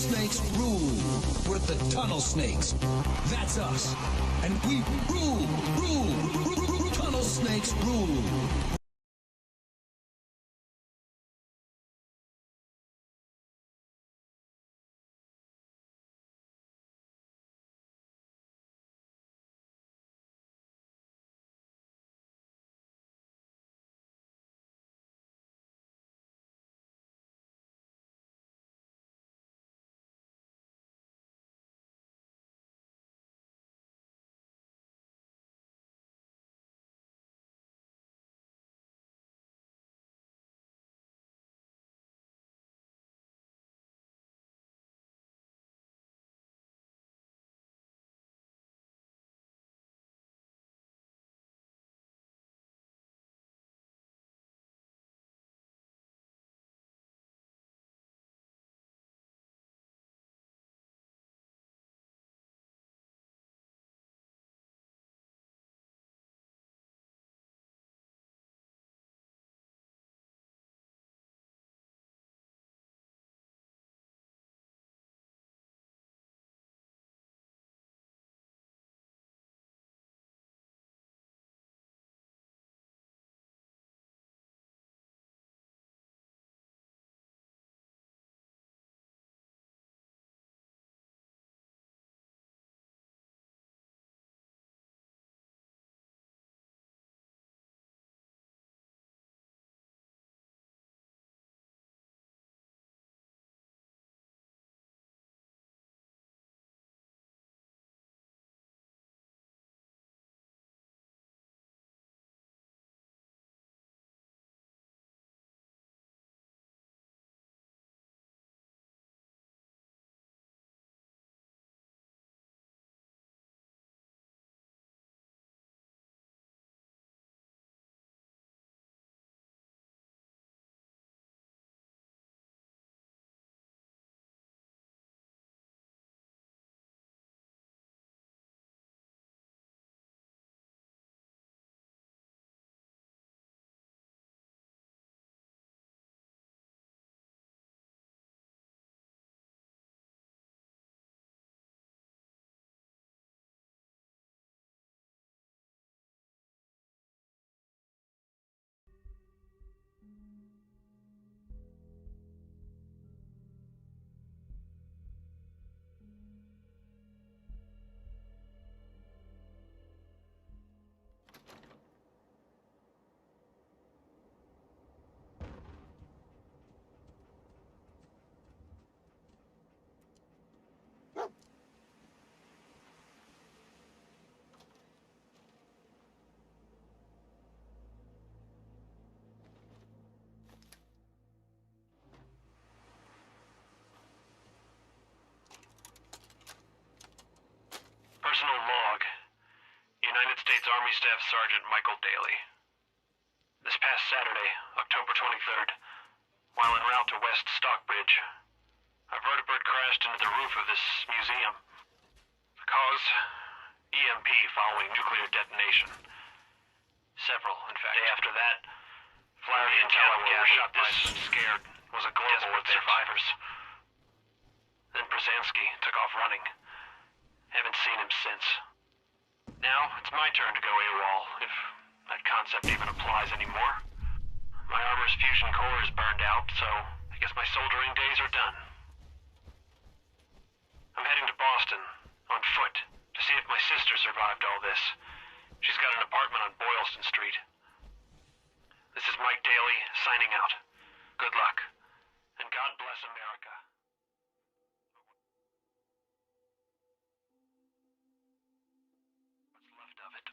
snakes rule. We're the tunnel snakes. That's us. And we rule. Tunnel snakes rule. Personal log. United States Army Staff Sergeant Michael Daly. This past Saturday, October 23rd, while en route to West Stockbridge, a vertibird crashed into the roof of this museum. The cause? EMP following nuclear detonation. Several, in fact. Day after that, Flaherty and Calloway were shot by scared was a global with survivors. Then Brzezinski took off running. Haven't seen him since. Now, it's my turn to go AWOL, if that concept even applies anymore. My armor's fusion core is burned out, so I guess my soldering days are done. I'm heading to Boston, on foot, to see if my sister survived all this. She's got an apartment on Boylston Street. This is Mike Daly, signing out. Good luck, and God bless America. What's left of it.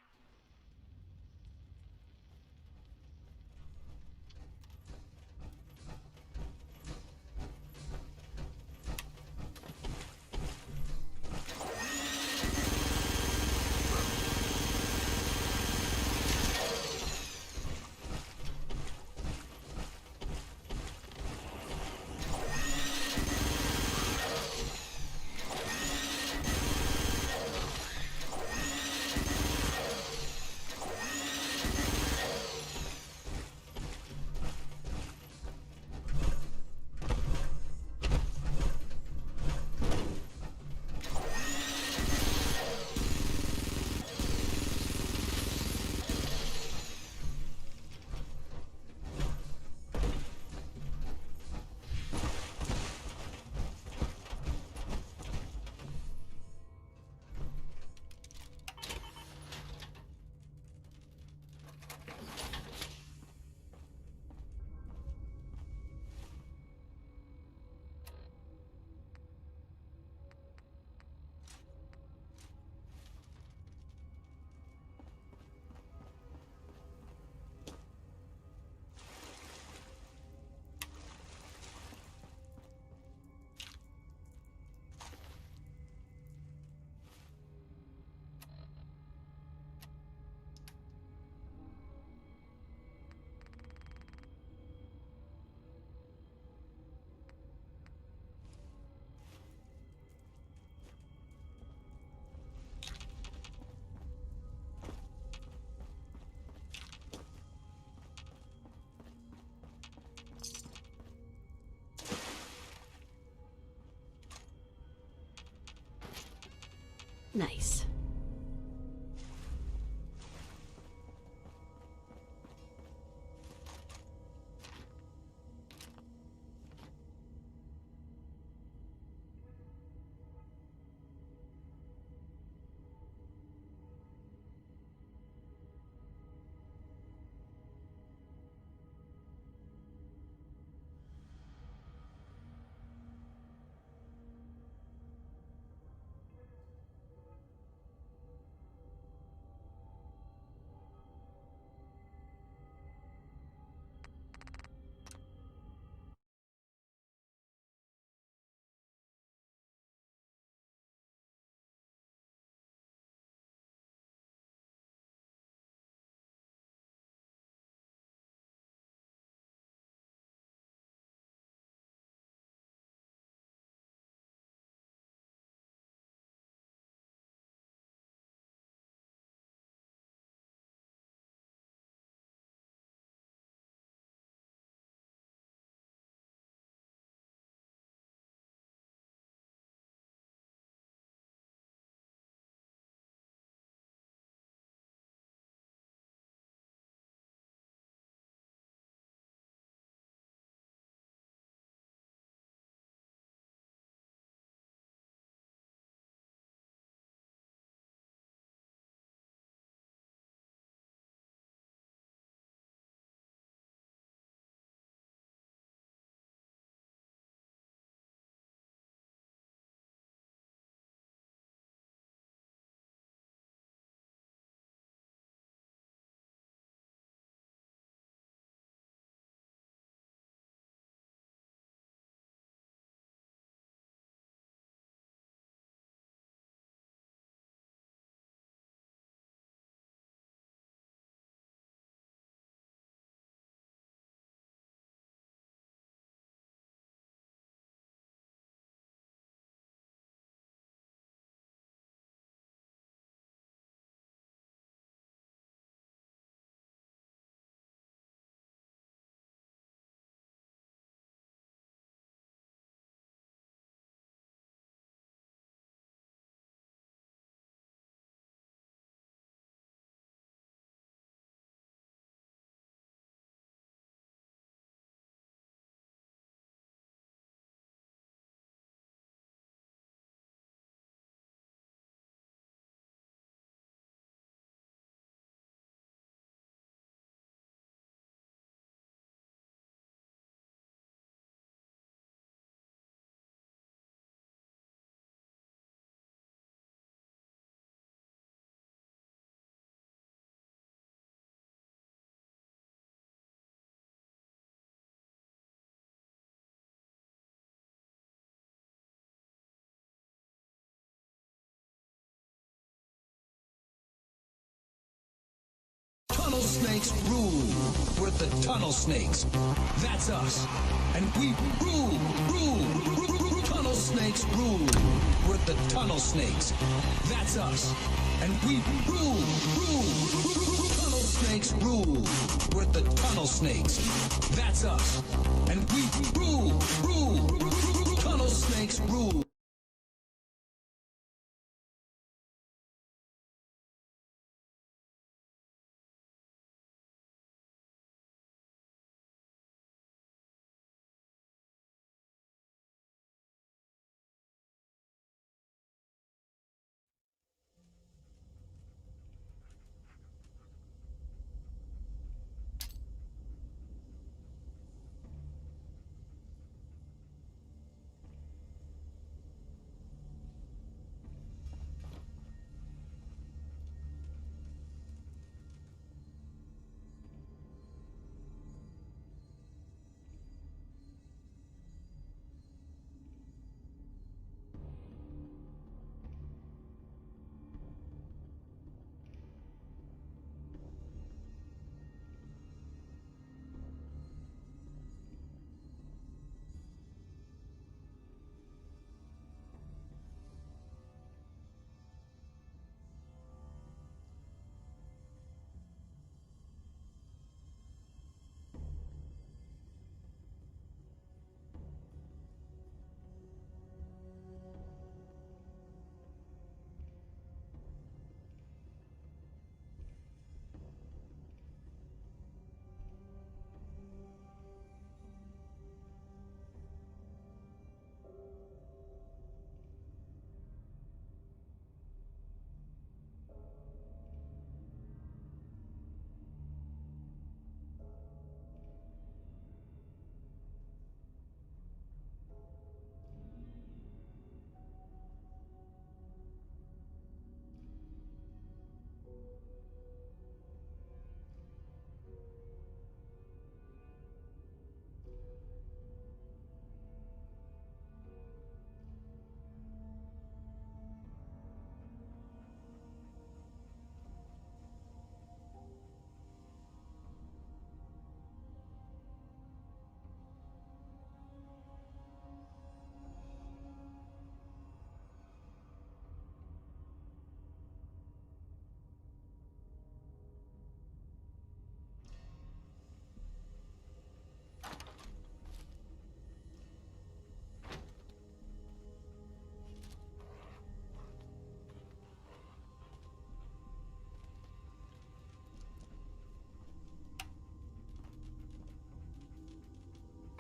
Nice. Tunnel snakes rule. We're the tunnel snakes. That's us. And we rule. Tunnel snakes rule. We're the tunnel snakes. That's us. And we rule. Tunnel snakes rule. We're the tunnel snakes. That's us. And we rule. Tunnel snakes rule.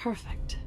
Perfect.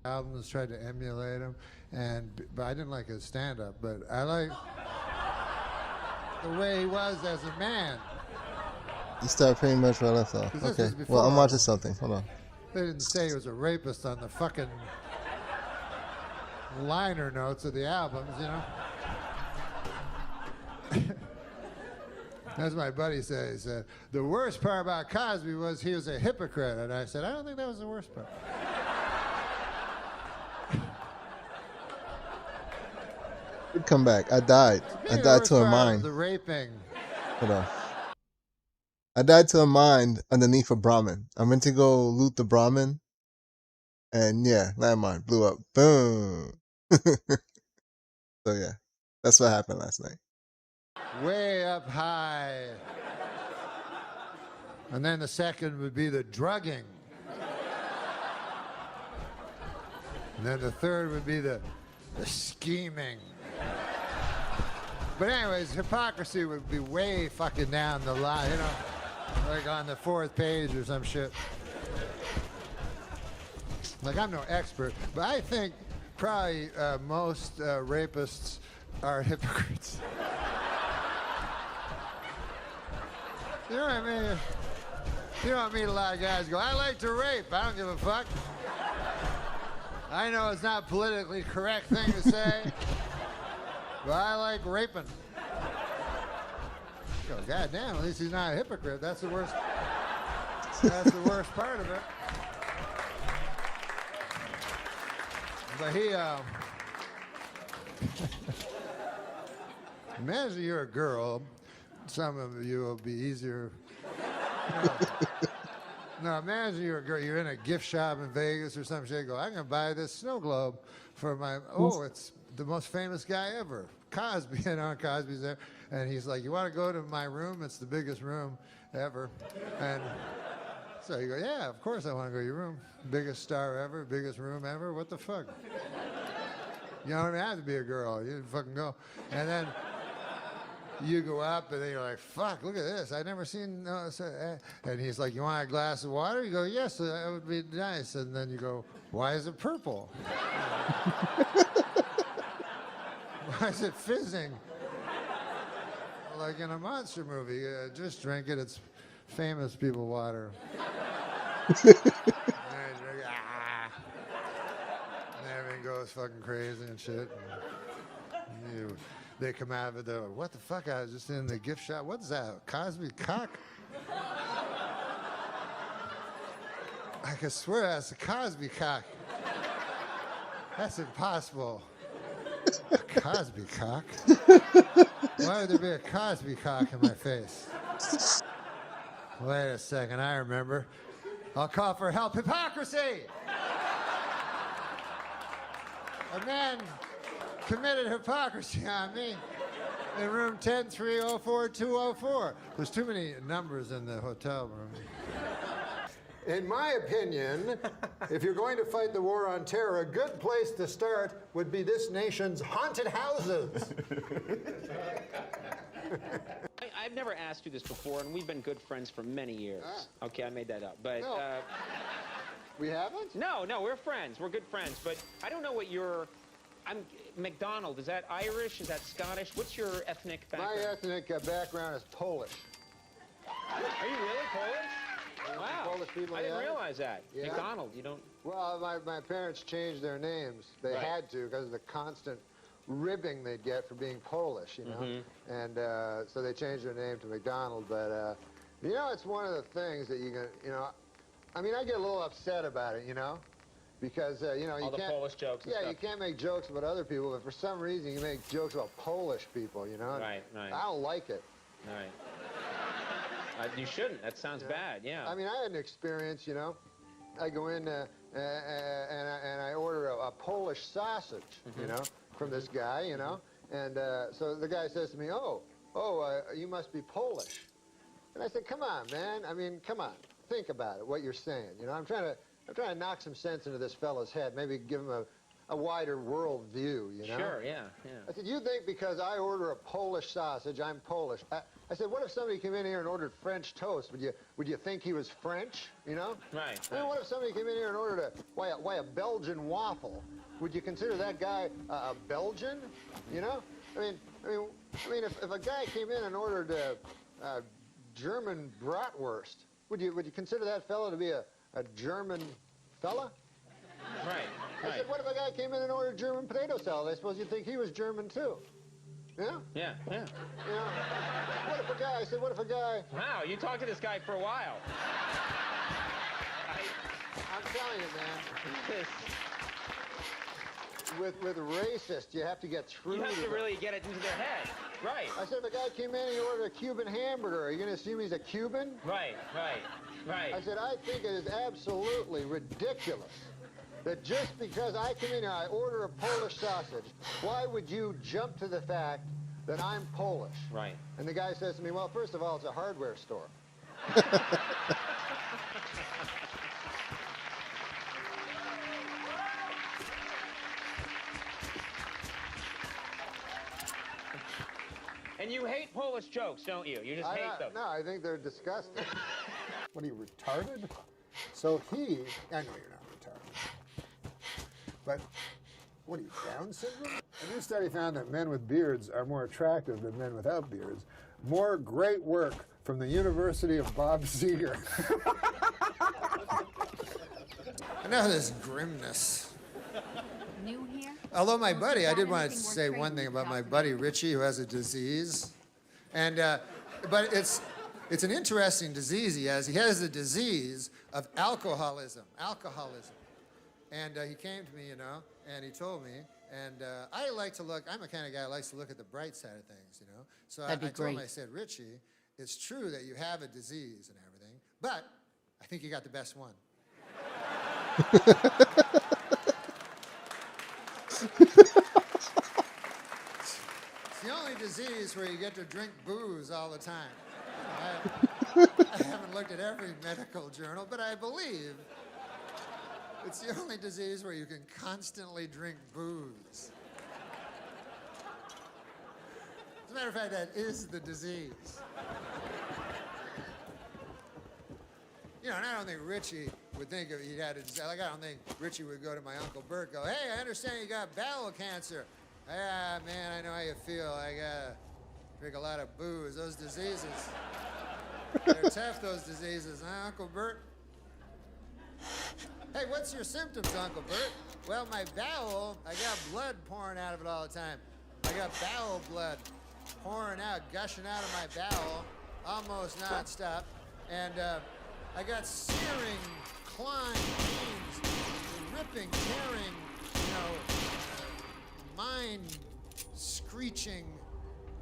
Albums tried to emulate him, but I didn't like his stand-up, but I like the way he was as a man. You start pretty much where I left off. Okay. Well, I'm watching something. Hold on. They didn't say he was a rapist on the fucking liner notes of the albums, you know? As my buddy said, he said, the worst part about Cosby was he was a hypocrite. And I said, I don't think that was the worst part. Come back. I died. I died to a mine. The raping. Hold on. I died to a mine underneath a Brahmin. I went to go loot the Brahmin, and yeah, landmine blew up. Boom. So yeah, that's what happened last night. Way up high. And then the second would be the drugging. And then the third would be the scheming. But anyways, hypocrisy would be way fucking down the line, you know, like on the 4th page or some shit. Like, I'm no expert, but I think probably most rapists are hypocrites. You know what I mean? You don't meet a lot of guys who go, I like to rape, I don't give a fuck. I know it's not a politically correct thing to say, but I like raping. Go, God damn, at least he's not a hypocrite. That's the worst. That's the worst part of it. But he, imagine you're a girl. Some of you will be easier. No, imagine you're a girl. You're in a gift shop in Vegas or some shit. Go, I'm gonna buy this snow globe for my. Oh, it's the most famous guy ever, Cosby. You know, Cosby's there, and he's like, "You want to go to my room? It's the biggest room ever." And so you go, "Yeah, of course I want to go to your room. Biggest star ever, biggest room ever. What the fuck?" You don't have to be a girl. You fucking go. And then you go up, and then you're like, fuck, look at this. I've never seen... and he's like, you want a glass of water? You go, yes, that would be nice. And then you go, why is it purple? Why is it fizzing? Like in a monster movie. Just drink it. It's famous people water. And everything goes fucking crazy and shit. And they come out of it, they're like, what the fuck? I was just in the gift shop. What's that? Cosby cock? I can swear that's a Cosby cock. That's impossible. A Cosby cock? Why would there be a Cosby cock in my face? Wait a second, I remember. I'll call for help. Hypocrisy! A man committed hypocrisy on me in room 10304-204. There's too many numbers in the hotel room. In my opinion, if you're going to fight the war on terror, a good place to start would be this nation's haunted houses. I've never asked you this before, and we've been good friends for many years. Ah. Okay, I made that up, but... No. We haven't? No, we're friends. We're good friends, but I don't know what your... McDonald, is that Irish? Is that Scottish? What's your ethnic background? My ethnic background is Polish. Are you really Polish? Wow. Polish people, I didn't yeah. realize that. Yeah. McDonald, you don't... Well, my parents changed their names. They Right. had to because of the constant ribbing they'd get for being Polish, you know. Mm-hmm. And so they changed their name to McDonald. But, you know, it's one of the things that you can, you know, I mean, I get a little upset about it, you know. Because, you know, All the Polish jokes and yeah, stuff. you can't make jokes about other people, but for some reason you make jokes about Polish people, you know? Right. I don't like it. All right. You shouldn't. That sounds bad, yeah. I mean, I had an experience, you know. I go in and I order a Polish sausage, you know, from this guy, you know. And so the guy says to me, you must be Polish. And I said, come on, man. I mean, come on. Think about it, what you're saying. You know, I'm trying to knock some sense into this fellow's head, maybe give him a wider world view, you know? Sure, yeah. I said, you think because I order a Polish sausage, I'm Polish. I said, what if somebody came in here and ordered French toast? Would you think he was French, you know? Right. I mean, what if somebody came in here and ordered a Belgian waffle? Would you consider that guy a Belgian, you know? I mean, if a guy came in and ordered a German bratwurst, would you consider that fellow to be a German fella? Right. I said, what if a guy came in and ordered German potato salad? I suppose you'd think he was German too. Yeah? Yeah. You know, what if a guy... Wow, you talked to this guy for a while. I'm telling you, man. With racist, you have to get through You have to them. really get it into their head. Right. I said, if a guy came in and he ordered a Cuban hamburger, are you going to assume he's a Cuban? Right. I said, I think it is absolutely ridiculous that just because I come in here, I order a Polish sausage, why would you jump to the fact that I'm Polish? Right. And the guy says to me, well, first of all, it's a hardware store. And you hate Polish jokes, don't you? You just hate them. No, I think they're disgusting. What are you, retarded? So I know you're not retarded. But what are you, Down syndrome? A new study found that men with beards are more attractive than men without beards. More great work from the University of Bob Seger. Now this grimness. New here? Although my buddy, I Got did want to anything worth say one trading thing about my about? buddy Richie, who has a disease, and but it's an interesting disease he has. He has the disease of alcoholism, and he came to me, you know, and he told me, and I like to look. I'm the kind of guy who likes to look at the bright side of things, you know. So I told him, I said, Richie, it's true that you have a disease and everything, but I think you got the best one. It's the only disease where you get to drink booze all the time. I haven't looked at every medical journal, but I believe it's the only disease where you can constantly drink booze. As a matter of fact, that is the disease. You know, and I don't think Richie would think if he had a disease. Like, I don't think Richie would go to my Uncle Bert, go, hey, I understand you got bowel cancer. Ah, man, I know how you feel. I gotta drink a lot of booze. Those diseases, they're tough, those diseases, huh, Uncle Bert? Hey, what's your symptoms, Uncle Bert? Well, my bowel, I got blood pouring out of it all the time. I got bowel blood pouring out, gushing out of my bowel, almost nonstop. And I got searing, clawing pains, ripping, tearing, you know, mind-screeching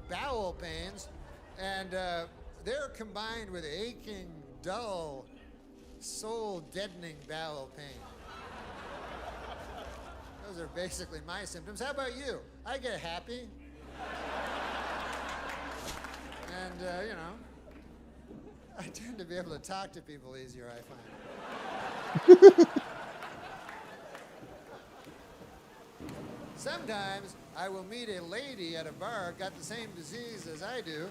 bowel pains. And they're combined with aching, dull, soul-deadening bowel pain. Those are basically my symptoms. How about you? I get happy. And, you know, I tend to be able to talk to people easier, I find. Sometimes I will meet a lady at a bar, got the same disease as I do,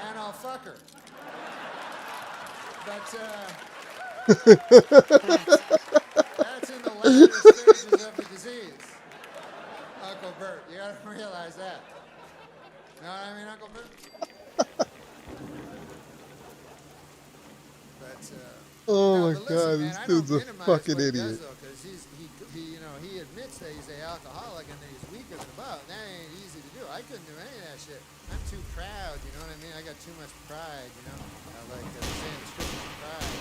and I'll fuck her. But, that's in the later stages of the disease, Uncle Bert. You gotta realize that. Know what I mean, Uncle Bert? But, Oh my but God, listen, this man, dude's a fucking what he idiot. does, though, 'cause he, you know, he admits that he's an alcoholic and that he's weaker than above. That ain't easy to do. I couldn't do any of that shit. I'm too proud, you know what I mean? I got too much pride, you know? I like the saying, scripture, pride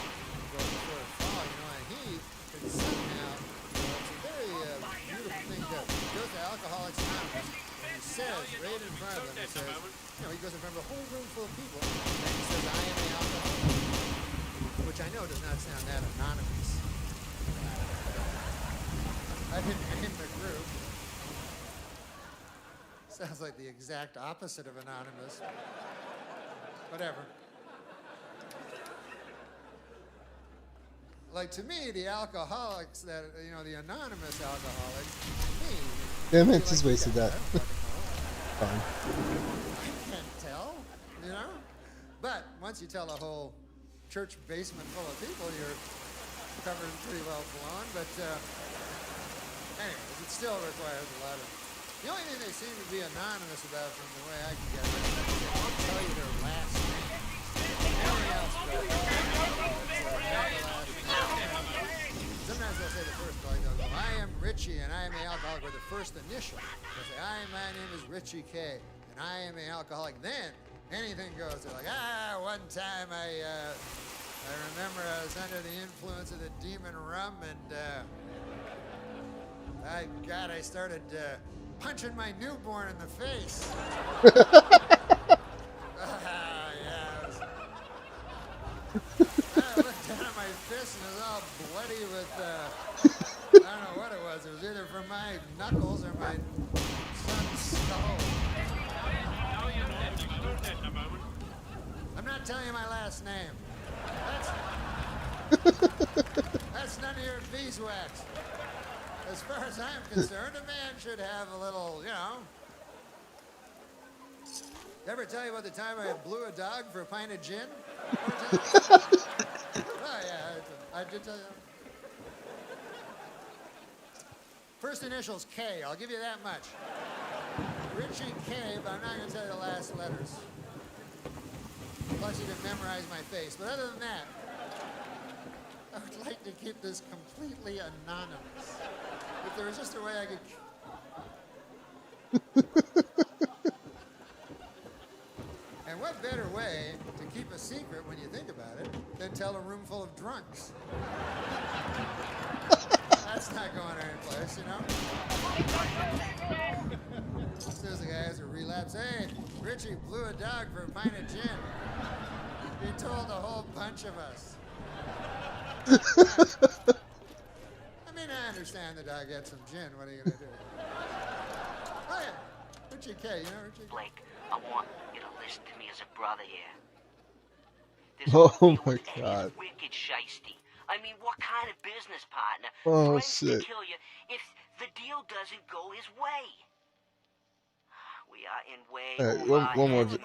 goes before a fall, you know? And he can somehow, you know, it's a very beautiful thing to do. He goes to Alcoholics Anonymous and he says, right in front of them, he says, you know, he goes in front of a whole room full of people and he says, I am an alcoholic. Which I know does not sound that anonymous. I didn't name the group. Sounds like the exact opposite of anonymous. Whatever. Like, to me, the alcoholics that, you know, the anonymous alcoholics, to me, Damn it, like, just wasted that. I Fine. can't tell, you know? But once you tell a whole church basement full of people, you're covered pretty well blown. But anyways, it still requires a lot of... The only thing they seem to be anonymous about, from the way I can get it, is they won't tell you their last name. Everything else goes. Sometimes they'll say the first, like they'll go, I am Richie and I am an alcoholic, with the first initial. They'll say, my name is Richie K and I am an alcoholic. Then anything goes. They're like, one time I remember I was under the influence of the demon rum and I started punching my newborn in the face. I looked down at my fist and it was all bloody with, I don't know what it was. It was either from my knuckles or my son's skull. I'm not telling you my last name. That's none of your beeswax. As far as I'm concerned, a man should have a little, you know. Ever tell you about the time I blew a dog for a pint of gin? Oh, yeah, I did tell you. First initials K, I'll give you that much. Richie K, but I'm not going to tell you the last letters. Plus you can memorize my face. But other than that, I would like to keep this completely anonymous. If there was just a way I could... And what better way to keep a secret when you think about it than tell a room full of drunks? That's not going anyplace, you know? As soon as the guy has a relapse, hey, Richie blew a dog for a pint of gin. He told a whole bunch of us. I mean, I understand the dog had some gin. What are you going to do? Oh, yeah. Richie K, you know Richie K? Blake, I want you to listen to me as a brother here. This Oh whole deal my with Ed God. is wicked shiesty. I mean, what kind of business partner Oh, threatens to shit. kill you if the deal doesn't go his way? We are in way one more. man.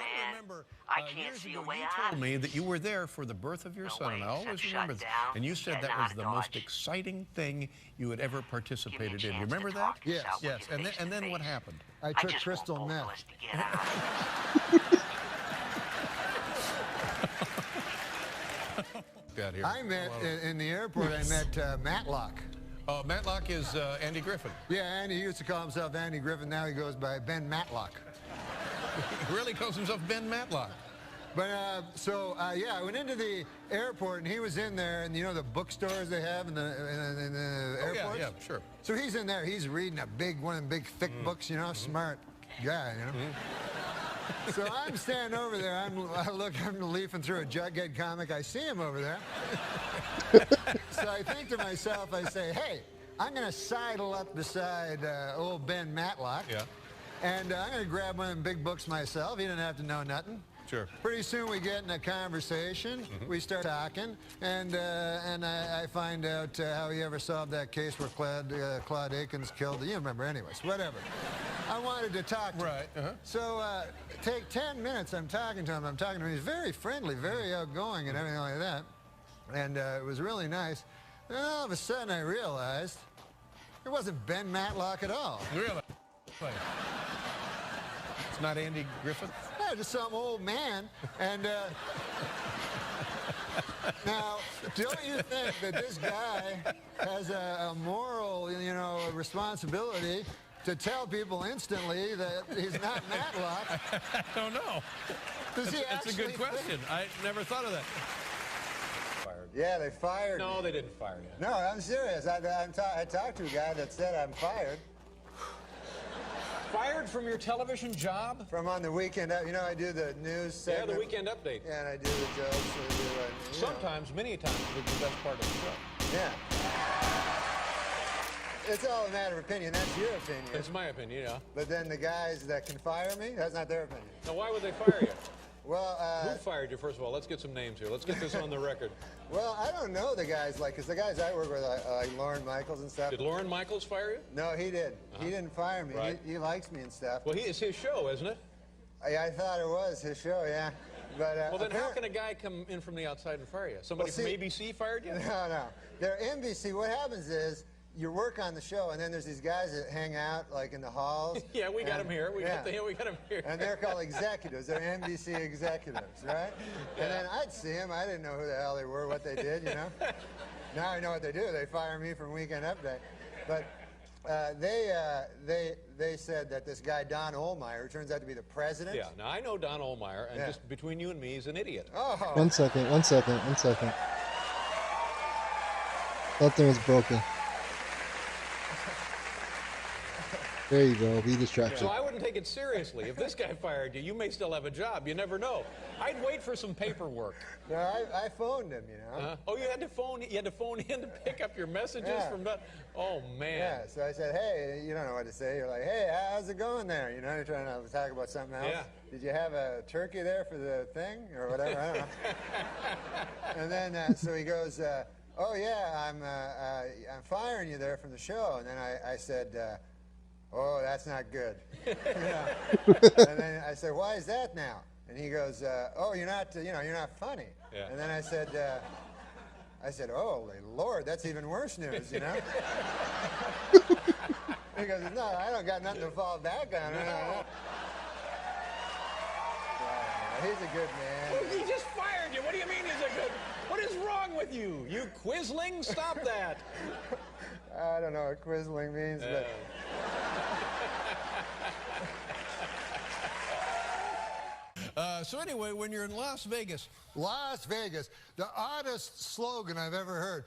I can't years see ago, a way you out. told me that you were there for the birth of your No son, way and I except always shut remember that. down And you said and that not was the most dodge. exciting thing you had ever participated in. You chance to remember that? talk this Yes. out with Yes. you And face then, to what face. happened? I took just crystal want both meth. of us to get out. Got here. I met in the airport. I met Matlock. Matlock is Andy Griffin. Yeah, Andy. He used to call himself Andy Griffin. Now he goes by Ben Matlock. He really calls himself Ben Matlock. But yeah, I went into the airport and he was in there, and you know the bookstores they have in the airports. Yeah, sure. So he's in there. He's reading one of them big thick books. You know, smart guy. You know. So I'm standing over there. I'm leafing through a Jughead comic. I see him over there. So I think to myself, I say, hey, I'm going to sidle up beside old Ben Matlock. Yeah. And I'm going to grab one of them big books myself. He didn't have to know nothing. Sure. Pretty soon we get in a conversation. We start talking, and I find out how he ever solved that case where Claude Akins killed. You remember, anyways. Whatever. I wanted to talk to him. Right. So take 10 minutes. I'm talking to him. He's very friendly, very outgoing, and everything like that. And it was really nice. Then all of a sudden I realized it wasn't Ben Matlock at all. Really? It's not Andy Griffin? Yeah, just some old man. And now, don't you think that this guy has a moral, responsibility to tell people instantly that he's not Matlock? I don't know. Does he That's a good actually question. I never thought of that. Yeah, they fired me. No, they didn't fire you. No, I'm serious. I talked to a guy that said I'm fired. Fired from your television job? From on the weekend, I do the news segment. Yeah, the weekend update. Yeah, and I do the jokes. Sometimes, many times, it's the best part of the show. Yeah. It's all a matter of opinion. That's your opinion. It's my opinion, yeah. But then the guys that can fire me, that's not their opinion. Now, why would they fire you? Well, Who fired you, first of all? Let's get some names here. Let's get this on the record. Well, I don't know the guys, because the guys I work with, like Lauren Michaels and stuff. Did Lauren Michaels fire you? No, he did. He didn't fire me. Right. He likes me and stuff. Well, it's his show, isn't it? I thought it was his show, yeah. But Well, then how can a guy come in from the outside and fire you? Somebody from ABC fired you? No. They're NBC. What happens is you work on the show, and then there's these guys that hang out, like in the halls. Yeah, we got them here. We got them here. And they're called executives. They're NBC executives, right? Yeah. And then I'd see them. I didn't know who the hell they were, what they did, Now I know what they do. They fire me from Weekend Update. But they said that this guy, Don Ohlmeyer, who turns out to be the president. Yeah, now I know Don Ohlmeyer, and just between you and me, he's an idiot. Oh. One second. That thing is broken. There you go. Be distracted. So I wouldn't take it seriously. If this guy fired you, you may still have a job. You never know. I'd wait for some paperwork. No, I phoned him, Oh, you had to phone in to pick up your messages from that. Oh man. Yeah, so I said, hey, you don't know what to say. You're like, hey, how's it going there? You're trying to talk about something else. Yeah. Did you have a turkey there for the thing or whatever? I don't know. And then so he goes, oh yeah, I'm firing you there from the show. And then I said, oh, that's not good. And then I said, why is that now? And he goes, oh, you're not funny. Yeah. And then I said, holy Lord, that's even worse news, He goes, no, I don't got nothing to fall back on. No. He's a good man. Well, he just fired you. What do you mean he's a good? What is wrong with you? You quisling? Stop that. I don't know what quisling means, but... So anyway, when you're in Las Vegas, the oddest slogan I've ever heard.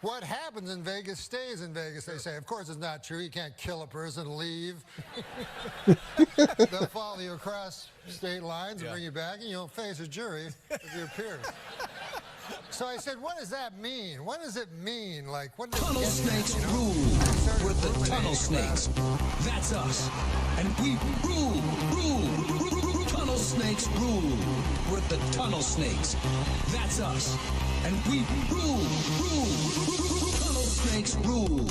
What happens in Vegas stays in Vegas, they say. Of course, it's not true. You can't kill a person and leave. They'll follow you across state lines and bring you back, and you'll face a jury of your peers. So I said, what does that mean? What does it mean? Like, what does Tunnel snakes rule. We're the tunnel snakes. That's us. And we rule. Tunnel snakes rule. We're the tunnel snakes. That's us. And we rule. Tunnel snakes. snakes rule.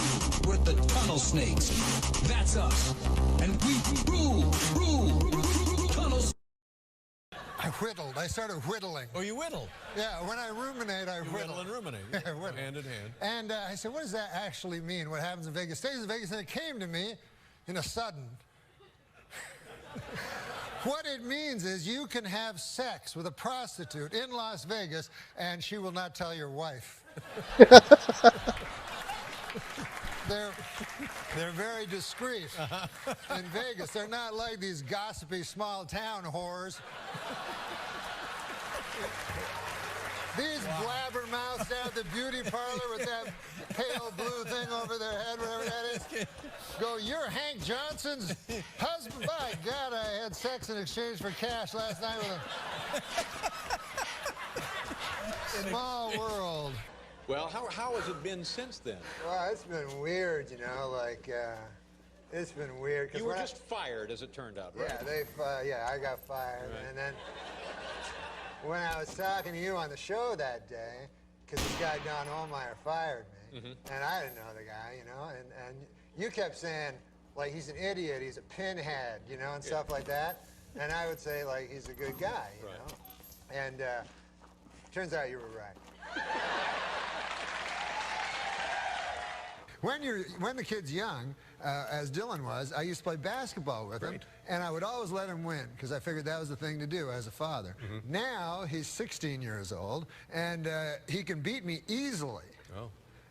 We're the tunnel snakes. That's us. And we rule. Tunnel snakes. I whittled. I started whittling. Oh, you whittle. Yeah, when I ruminate, I You whittle. whittle and ruminate. Yeah, whittle. Hand in hand. And I said, what does that actually mean? What happens in Vegas stays in Vegas? And it came to me in a sudden. What it means is you can have sex with a prostitute in Las Vegas and she will not tell your wife. They're very discreet in Vegas. They're not like these gossipy small town whores. These blabbermouths down at the beauty parlor with that pale blue thing over their head, whatever that is, go, you're Hank Johnson's husband? By God, I had sex in exchange for cash last night with him. Small world. Well, how has it been since then? Well, it's been weird, you know, like, it's been weird. You were just fired, as it turned out, right? Yeah, I got fired. Right. And then when I was talking to you on the show that day, because this guy, Don Ohlmeyer, fired me, and I didn't know the guy, you know, and you kept saying, like, he's an idiot, he's a pinhead, you know, and stuff like that. And I would say, like, he's a good guy, you know. And turns out you were right. When the kid's young, as Dylan was, I used to play basketball with him, and I would always let him win because I figured that was the thing to do as a father. Now he's 16 years old, and he can beat me easily. Oh.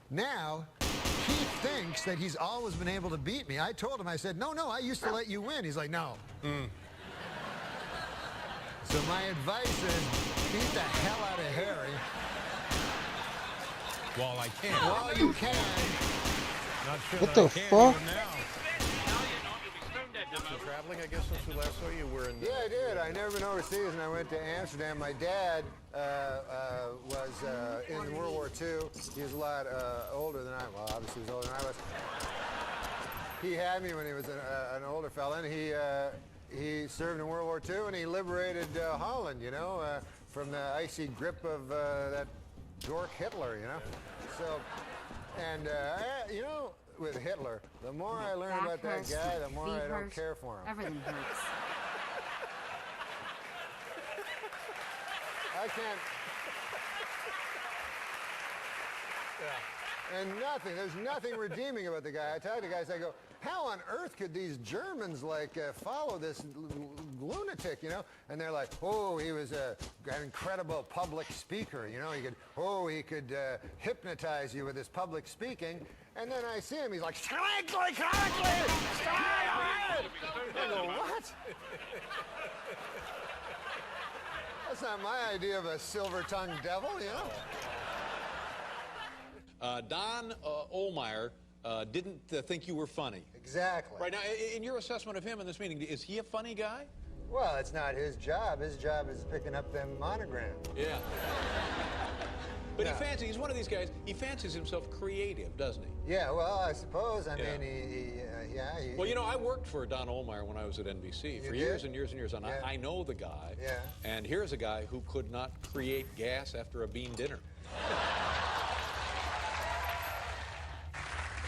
Now he thinks that he's always been able to beat me. I told him, I said, no, I used to let you win. He's like, no. So my advice is beat the hell out of Harry. While I can. While you can. Not sure What that I the can fuck? even now. Traveling, I guess, since we last saw you, were in. Yeah, I did. I never been overseas, and I went to Amsterdam. My dad was in World War II. He was a lot older than I. Well, obviously, he was older than I was. He had me when he was an older fella, and he served in World War II, and he liberated Holland, you know, from the icy grip of that dork Hitler, you know. So, and you know, with Hitler, the more I learn about that guy, the more I don't care for him. Everything hurts. I can't. Yeah. And there's nothing redeeming about the guy. I tell the guys, I go, how on earth could these Germans like follow this lunatic, you know? And they're like, oh, he was an incredible public speaker, you know? He could hypnotize you with his public speaking. And then I see him, he's like, correctly. I go, what? That's not my idea of a silver-tongued devil, you know? Don Ohlmeyer didn't think you were funny. Exactly. Right now, in your assessment of him in this meeting, is he a funny guy? Well, it's not his job. His job is picking up them monograms. Yeah. But Yeah. he's one of these guys, he fancies himself creative, doesn't he? Yeah, well, I suppose. I Yeah. mean, he Well, you know, I worked for Don Ohlmeyer when I was at NBC for You years did? and years and years, and Yeah. I know the guy. Yeah. And here's a guy who could not create gas after a bean dinner.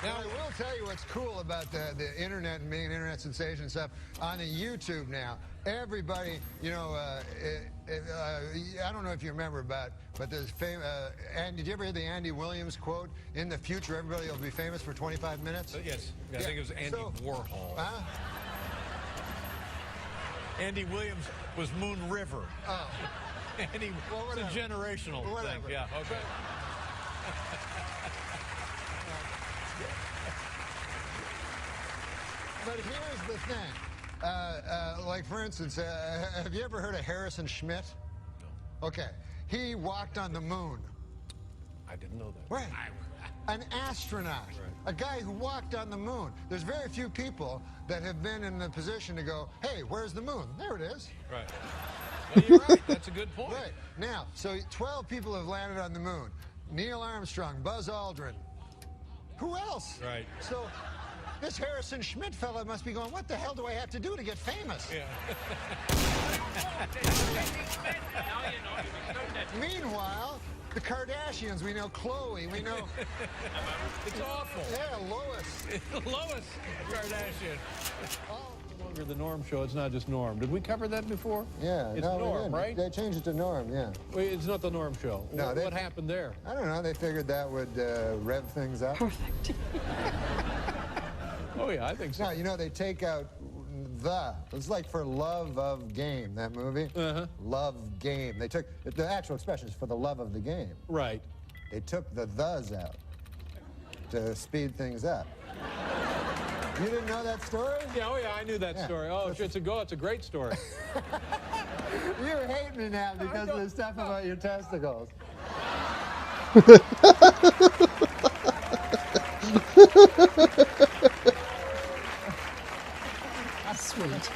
Now, I will tell you what's cool about the internet and being an internet sensation and stuff. On the YouTube now, everybody, you know, I don't know if you remember but there's famous, and did you ever hear the Andy Williams quote? In the future, everybody will be famous for 25 minutes? Yes, I think it was Andy Warhol. Huh? Andy Williams was Moon River. Oh. Andy, Well, it's a whatever. generational Whatever. thing. Yeah, okay. But here's the thing. Like, for instance, have you ever heard of Harrison Schmitt? No. Okay. He walked on the moon. I didn't know that. Right. An astronaut. A guy who walked on the moon. There's very few people that have been in the position to go, hey, where's the moon? There it is. Right. Well, you're right. That's a good point. Right. Now, so 12 people have landed on the moon. Neil Armstrong, Buzz Aldrin. Who else? Right. So this Harrison Schmitt fella must be going, what the hell do I have to do to get famous? Yeah. Meanwhile, the Kardashians. We know Chloe. We know. It's awful. Yeah, Lois. Lois Kardashian. No longer the Norm show. It's not just Norm. Did we cover that before? Yeah, It's no, we Norm, didn't. right? They changed it to Norm. Yeah. Wait, it's not the Norm show. No, What happened there? I don't know. They figured that would rev things up. Perfect. Oh yeah, I think so. No, you know they take out the. It's like for love of game. That movie. Love game. They took the actual expression is for the love of the game. Right. They took the thes out to speed things up. You didn't know that story? Yeah, oh yeah, I knew that story. Oh, it's a great story. You're hating me now because of the stuff about your testicles. Sweet.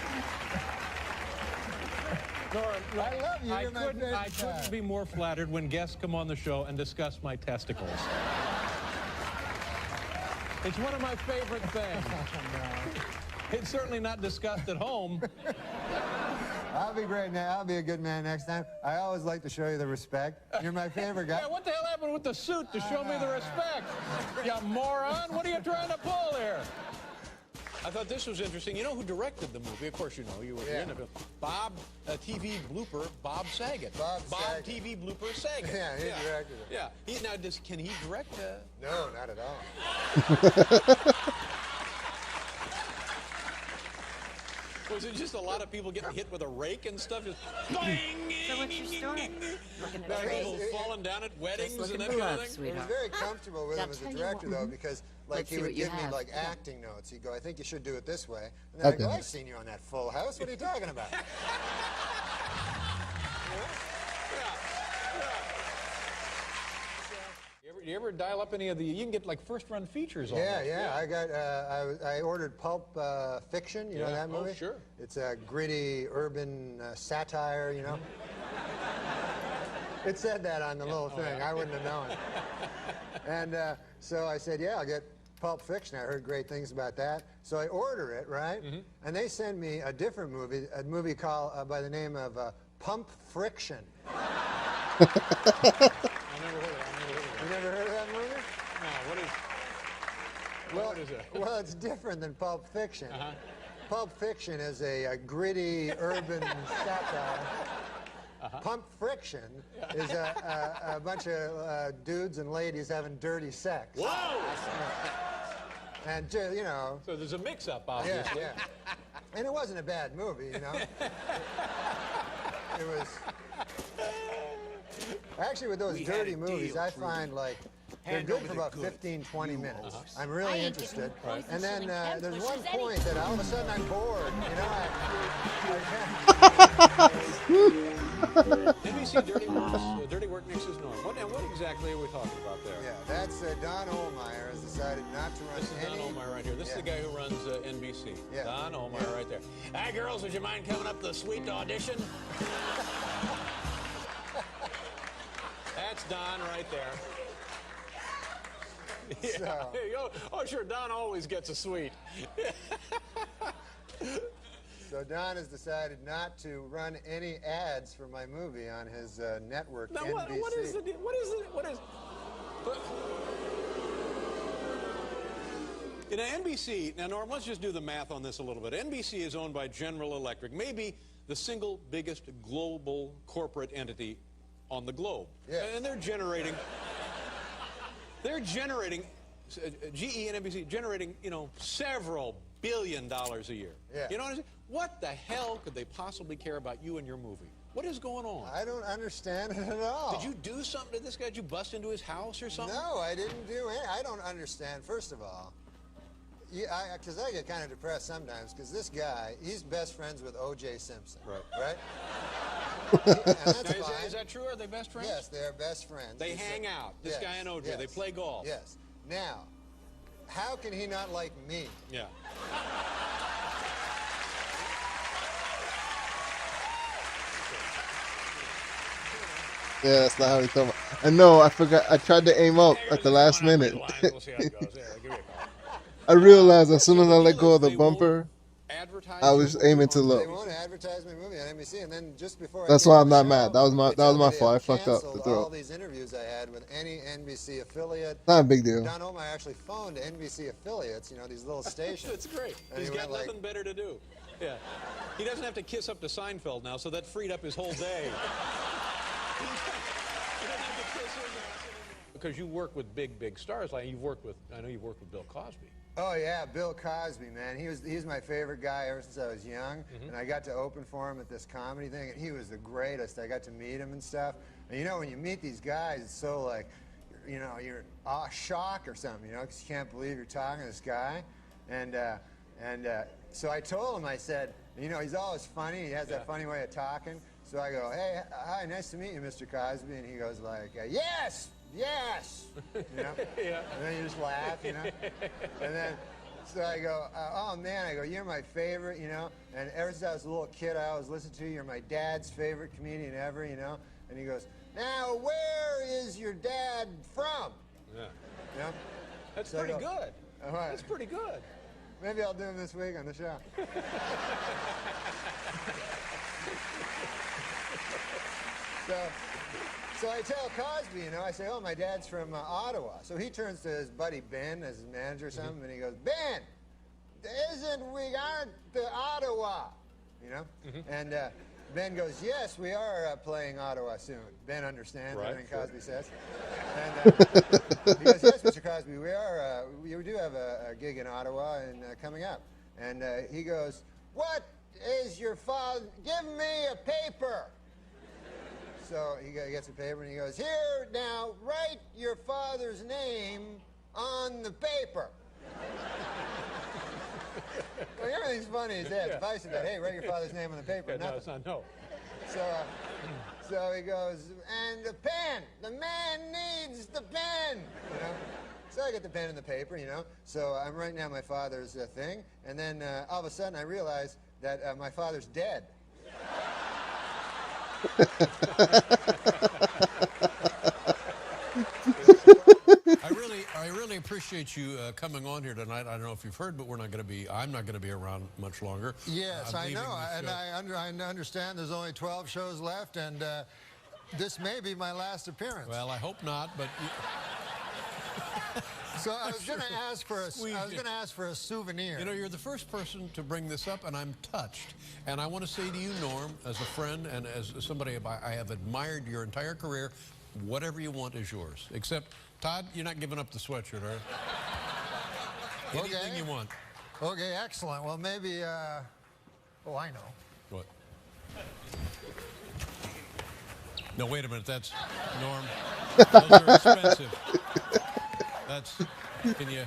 Norm, I love you. You're my favorite I couldn't guy. be more flattered when guests come on the show and discuss my testicles. It's one of my favorite things. It's certainly not discussed at home. I'll be great now. I'll be a good man next time. I always like to show you the respect. You're my favorite guy. Yeah, what the hell happened with the suit to show me the respect? You moron! What are you trying to pull here? I thought this was interesting. You know who directed the movie? Of course you know. You were in the film. Bob, TV blooper, Bob Saget. Bob Saget. TV blooper Saget. Yeah, he directed it. Yeah. Can he direct? No, not at all. Was it just a lot of people getting hit with a rake and stuff? Just boing, So what's your story? Looking at people trees. falling down at weddings Just and that looking kind for of love, thing? I sweetheart. was very comfortable with him as a That's director, how you though, want- because like Let's he see would what you give me have. like acting notes. He'd go, "I think you should do it this way," and then I go, Okay. "I've seen you on that Full House. What are you talking about?" You ever dial up any of the? You can get like first-run features on. Yeah, yeah. I got. I ordered Pulp Fiction. You know that movie? Oh, sure. It's a gritty urban satire. You know. It said that on the little thing. I wouldn't have known. And so I said, "Yeah, I'll get Pulp Fiction. I heard great things about that." So I order it, right? And they send me a different movie, a movie called by the name of Pump Friction. You never heard of that movie? No, what is it? Well, it's different than Pulp Fiction. Pulp Fiction is a gritty urban satire. Pump Friction is a bunch of dudes and ladies having dirty sex. Whoa! And, you know. So there's a mix-up, Yeah, obviously. yeah. And it wasn't a bad movie, you know. It was. Actually, with those dirty movies, I find like they're good for about 15, 20 minutes. I'm really interested. And then there's one point that all of a sudden I'm bored. You know, NBC Dirty Work mixes Norm. What exactly are we talking about there? Yeah, that's Don Ohlmeyer has decided not to run This is any. Don Ohlmeyer right here. This is the guy who runs NBC. Yeah. Don Ohlmeyer right there. Hi, girls. Would you mind coming up to the suite to audition? That's Don right there. So- Oh, sure. Don always gets a suite. So Don has decided not to run any ads for my movie on his network, Now, NBC. what is it? You know, NBC, now, Norm, let's just do the math on this a little bit. NBC is owned by General Electric, maybe the single biggest global corporate entity on the globe. Yes. And they're generating, GE and NBC generating, you know, several $billions a year. Yeah. You know what I'm saying? What the hell could they possibly care about you and your movie? What is going on? I don't understand it at all. Did you do something to this guy? Did you bust into his house or something? No, I didn't do it. I don't understand, first of all. Because I get kind of depressed sometimes, because this guy, he's best friends with O.J. Simpson. Right. And that's Now, fine. is that true? Are they best friends? Yes, they're best friends. They He's hang out. This guy and O.J., they play golf. Yes. Now, how can he not like me? Yeah. Yeah, that's not how he thought. I know. I forgot. I tried to aim up at the last minute. We'll see how it goes. Yeah, give me a call. I realized as soon as I let go of the bumper, advertise. I was your movie aiming too on low. They won't advertise my movie on NBC, and then just before That's I came why on I'm the not show, mad. That was my they told me they fault. I have fucked up canceled the throw. all these interviews I had with any NBC affiliate. Not a big deal. Don Omar actually phoned NBC affiliates, you know, these little stations. That's great. And He's he got went nothing better to do. Yeah. He doesn't have to kiss up to Seinfeld now, so that freed up his whole day. He doesn't have to kiss his ass anymore. Because you work with big stars. Like you've worked with, I know you've worked with Bill Cosby. Oh yeah, Bill Cosby, man. He's my favorite guy ever since I was young, and I got to open for him at this comedy thing, and he was the greatest. I got to meet him and stuff. And you know, when you meet these guys, it's so like, you know, you're in shock or something, you know, because you can't believe you're talking to this guy. And so I told him, I said, you know, he's always funny. He has that funny way of talking. So I go, hey, hi, nice to meet you, Mr. Cosby. And he goes like, yes, yes, you know. Yeah. And then you just laugh, you know. And then, so I go, oh man, I go, you're my favorite, you know. And ever since I was a little kid, I always listened to you. You're my dad's favorite comedian ever, you know. And he goes, now where is your dad from? Yeah. You know. That's So I pretty go, good. all right. That's pretty good. Maybe I'll do him this week on the show. So I tell Cosby, you know, I say, oh, my dad's from Ottawa. So he turns to his buddy Ben as his manager or something, and he goes, Ben, we aren't the Ottawa, you know? And Ben goes, yes, we are playing Ottawa soon. Ben understands everything Cosby says. And he goes, yes, Mr. Cosby, we do have a gig in Ottawa and coming up. And he goes, what is your father? Give me a paper. So he gets a paper and he goes, here, now, write your father's name on the paper. Well, everything's funny as that. If I said that, hey, write your father's name on the paper, No, nothing. it's not, no. So he goes, and the pen. The man needs the pen. You know? So I get the pen and the paper, you know. So I'm writing down my father's thing, and then all of a sudden I realize that my father's dead. I really appreciate you coming on here tonight. I don't know if you've heard, but I'm not going to be around much longer. Yes, I leaving know, the and show. I understand there's only 12 shows left, and this may be my last appearance. Well, I hope not, but So I was going to ask for a souvenir. you know, you're the first person to bring this up, and I'm touched. And I want to say to you, Norm, as a friend and as somebody I have admired your entire career, whatever you want is yours. Except, Todd, you're not giving up the sweatshirt, are you? Okay. Anything you want. Okay, excellent. Well, maybe, oh, I know. What? No, wait a minute. That's Norm. Those are expensive. Can you?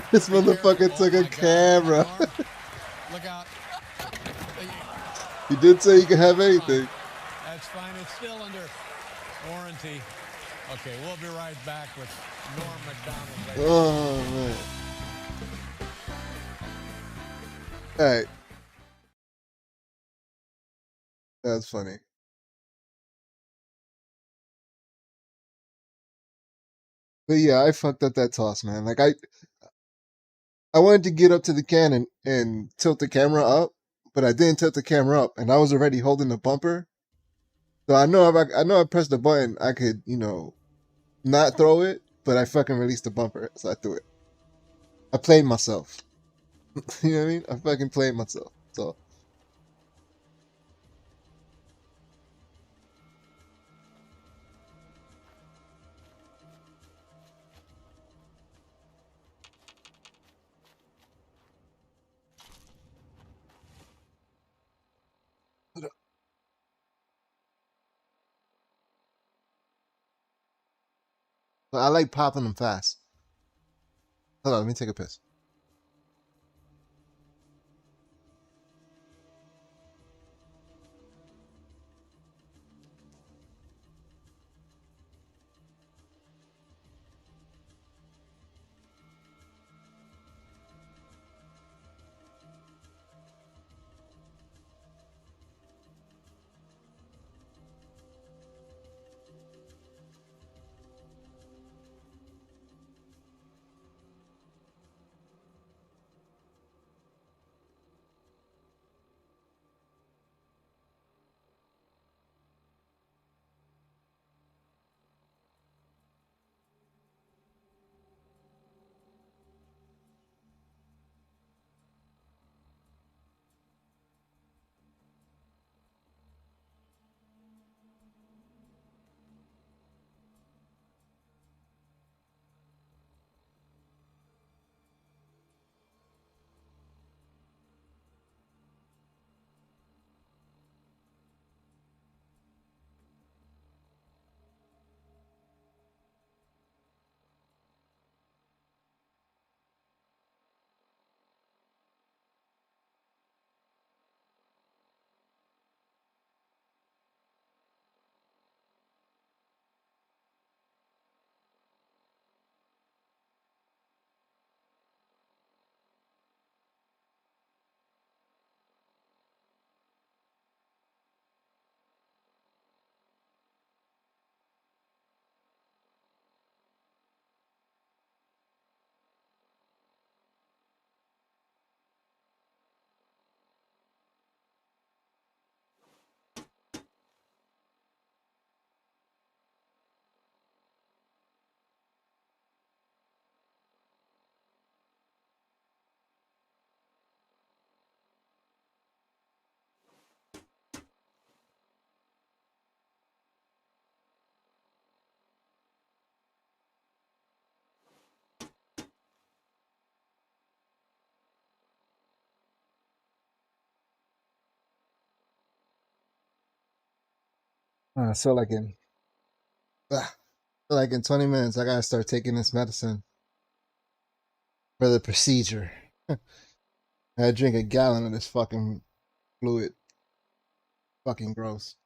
This motherfucker took a camera. Norm, look out. He did say you could have anything. That's fine. It's still under warranty. Okay, we'll be right back with Norm MacDonald. Oh, man. All right. That's funny. But yeah, I fucked up that toss, man. Like I wanted to get up to the can and tilt the camera up, but I didn't tilt the camera up, and I was already holding the bumper. So I know I pressed the button, I could, you know, not throw it, but I fucking released the bumper, so I threw it. I played myself. You know what I mean? I fucking played myself. So but I like popping them fast. Hold on, let me take a piss. So like in 20 minutes, I gotta start taking this medicine for the procedure. I drink a gallon of this fucking fluid. Fucking gross.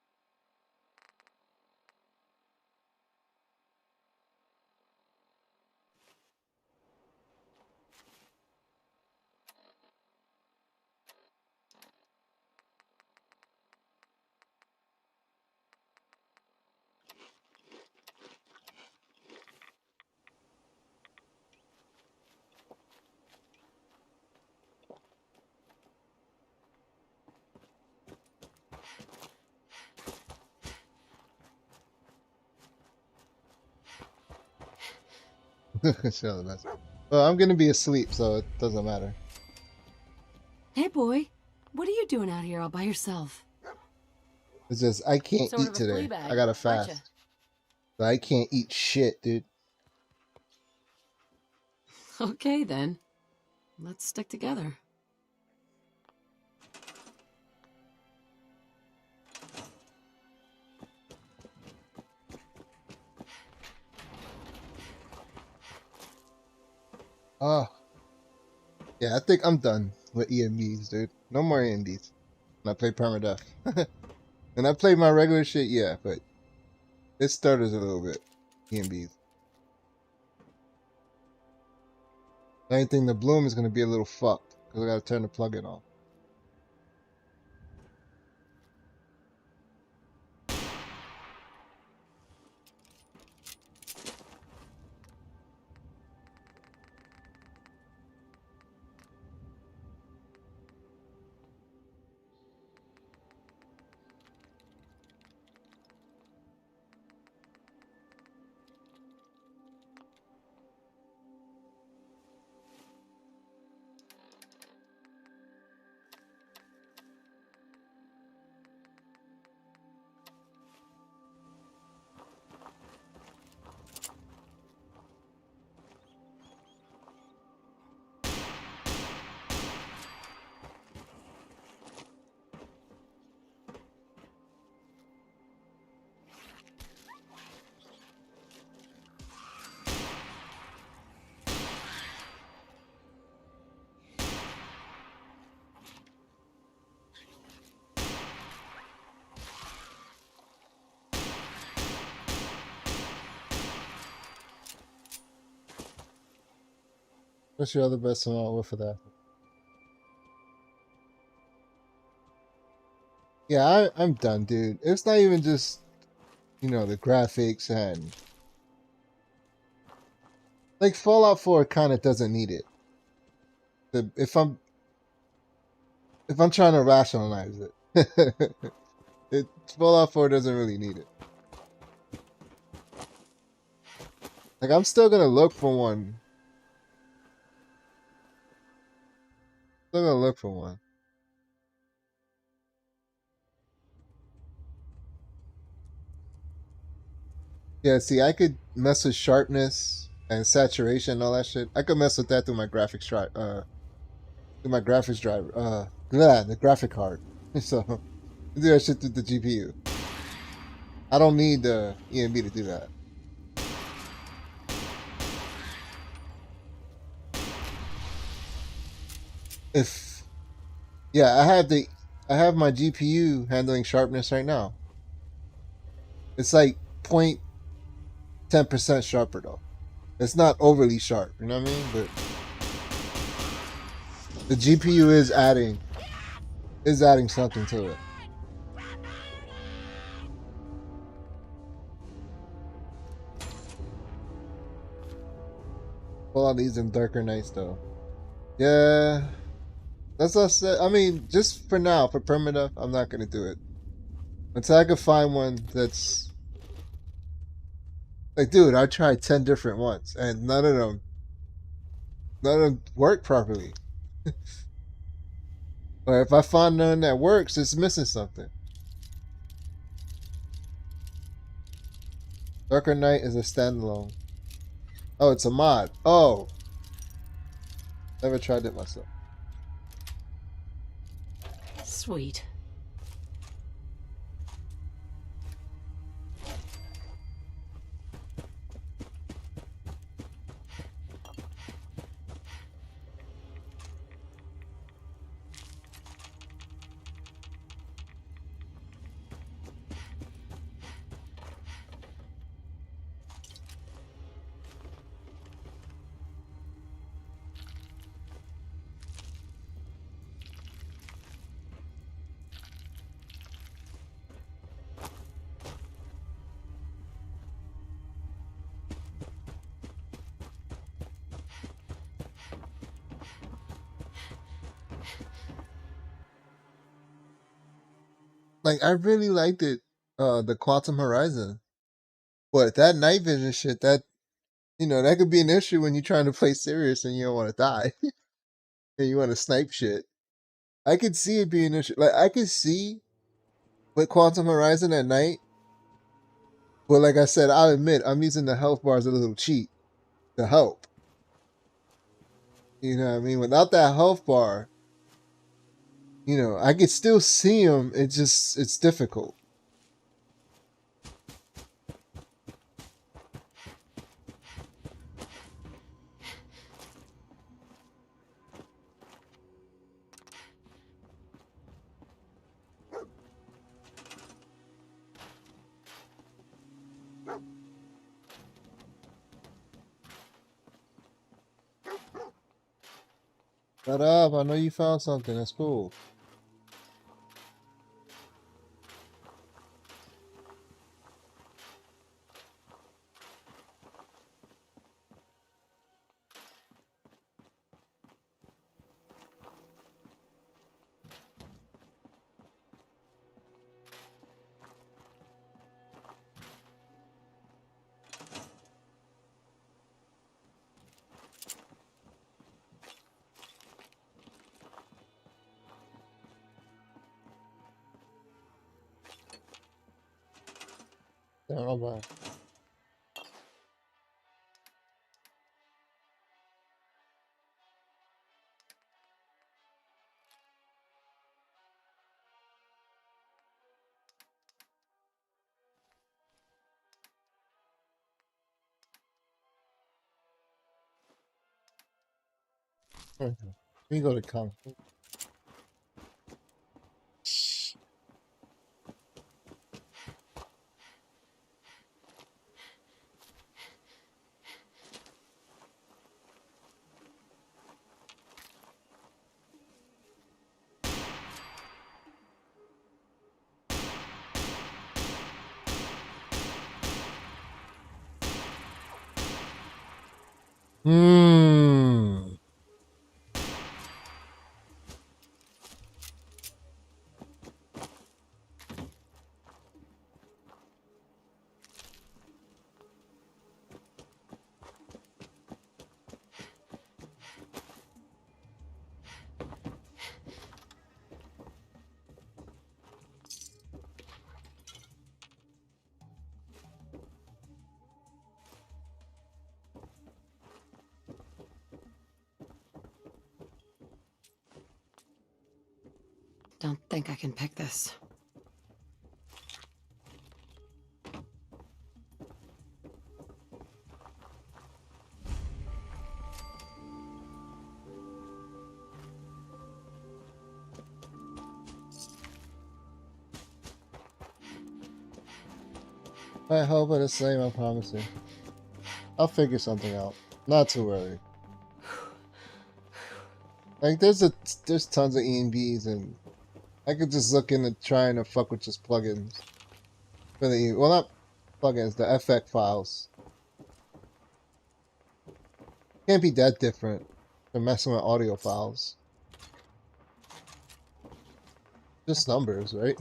Sure, well, I'm gonna be asleep, so it doesn't matter. Hey, boy. What are you doing out here all by yourself? It's just I can't Sort eat of a today. flea bag, I gotta aren't ya? fast. So I can't eat shit, dude. Okay, then. Let's stick together. Oh, yeah, I think I'm done with EMBs, dude. No more EMBs. And I play Permadeath. And I play my regular shit, yeah, but it stutters a little bit. EMBs. Anything the bloom is gonna be a little fucked because I gotta turn the plug-in off. What's your other best one? What for that? Yeah, I'm done, dude. It's not even just, the graphics and like Fallout 4 kind of doesn't need it. If I'm trying to rationalize it, Fallout 4 doesn't really need it. Like I'm still gonna look for one. Still gonna look for one. Yeah, see, I could mess with sharpness and saturation and all that shit. I could mess with that through my graphics drive. Through my graphics driver. The graphic card. So I do that shit through the GPU. I don't need the EMB to do that. If yeah, I have my GPU handling sharpness right now. It's like 0.10% sharper though. It's not overly sharp, you know what I mean? But the GPU is adding something to it. Pull out these in darker nights though. Yeah. That's what I said. I mean, just for now, for Permadeath, I'm not gonna do it. Until I can find one that's like, dude, I tried 10 different ones and none of them work properly. Or if I find none that works, it's missing something. Darker Night is a standalone. Oh, it's a mod. Oh. Never tried it myself. Sweet. like I really liked it, the Quantum Horizon. But that night vision shit, that that could be an issue when you're trying to play serious and you don't want to die and you want to snipe shit. I could see it being an issue. Like I could see with Quantum Horizon at night, but like I said, I'll admit I'm using the health bar as a little cheat to help. You know what I mean? Without that health bar, I could still see them. It's difficult. Shut up! I know you found something. That's cool. Yeah, I'm back. Okay. Let me go to Kung Fu. Hmm. Don't think I can pick this. I hope it's the same. I promise you. I'll figure something out. Not too early. Like there's tons of ENBs, and I could just look into trying to fuck with just plugins for the well, not plugins, the FX files. Can't be that different from messing with audio files. Just numbers, right?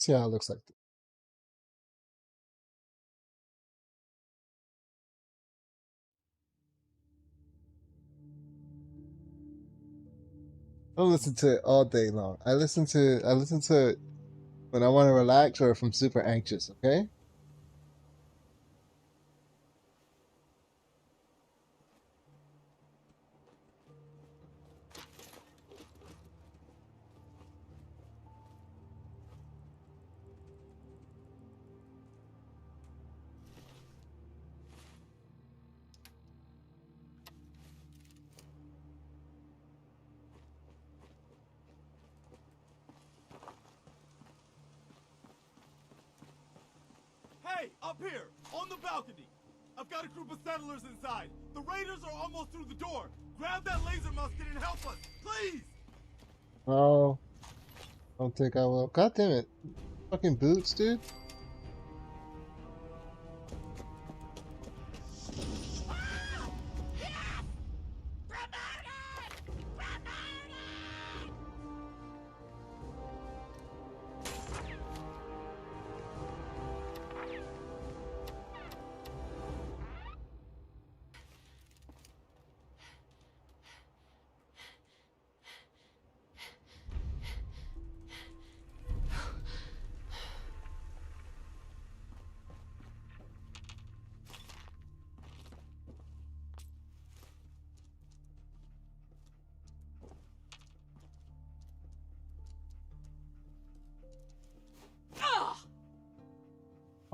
See how it looks like. I don't listen to it all day long. I listen to it when I want to relax or if I'm super anxious, okay? Hey, up here, on the balcony. I've got a group of settlers inside. The raiders are almost through the door. Grab that laser musket and help us, please! Oh, don't think I will. God damn it. Fucking boots, dude.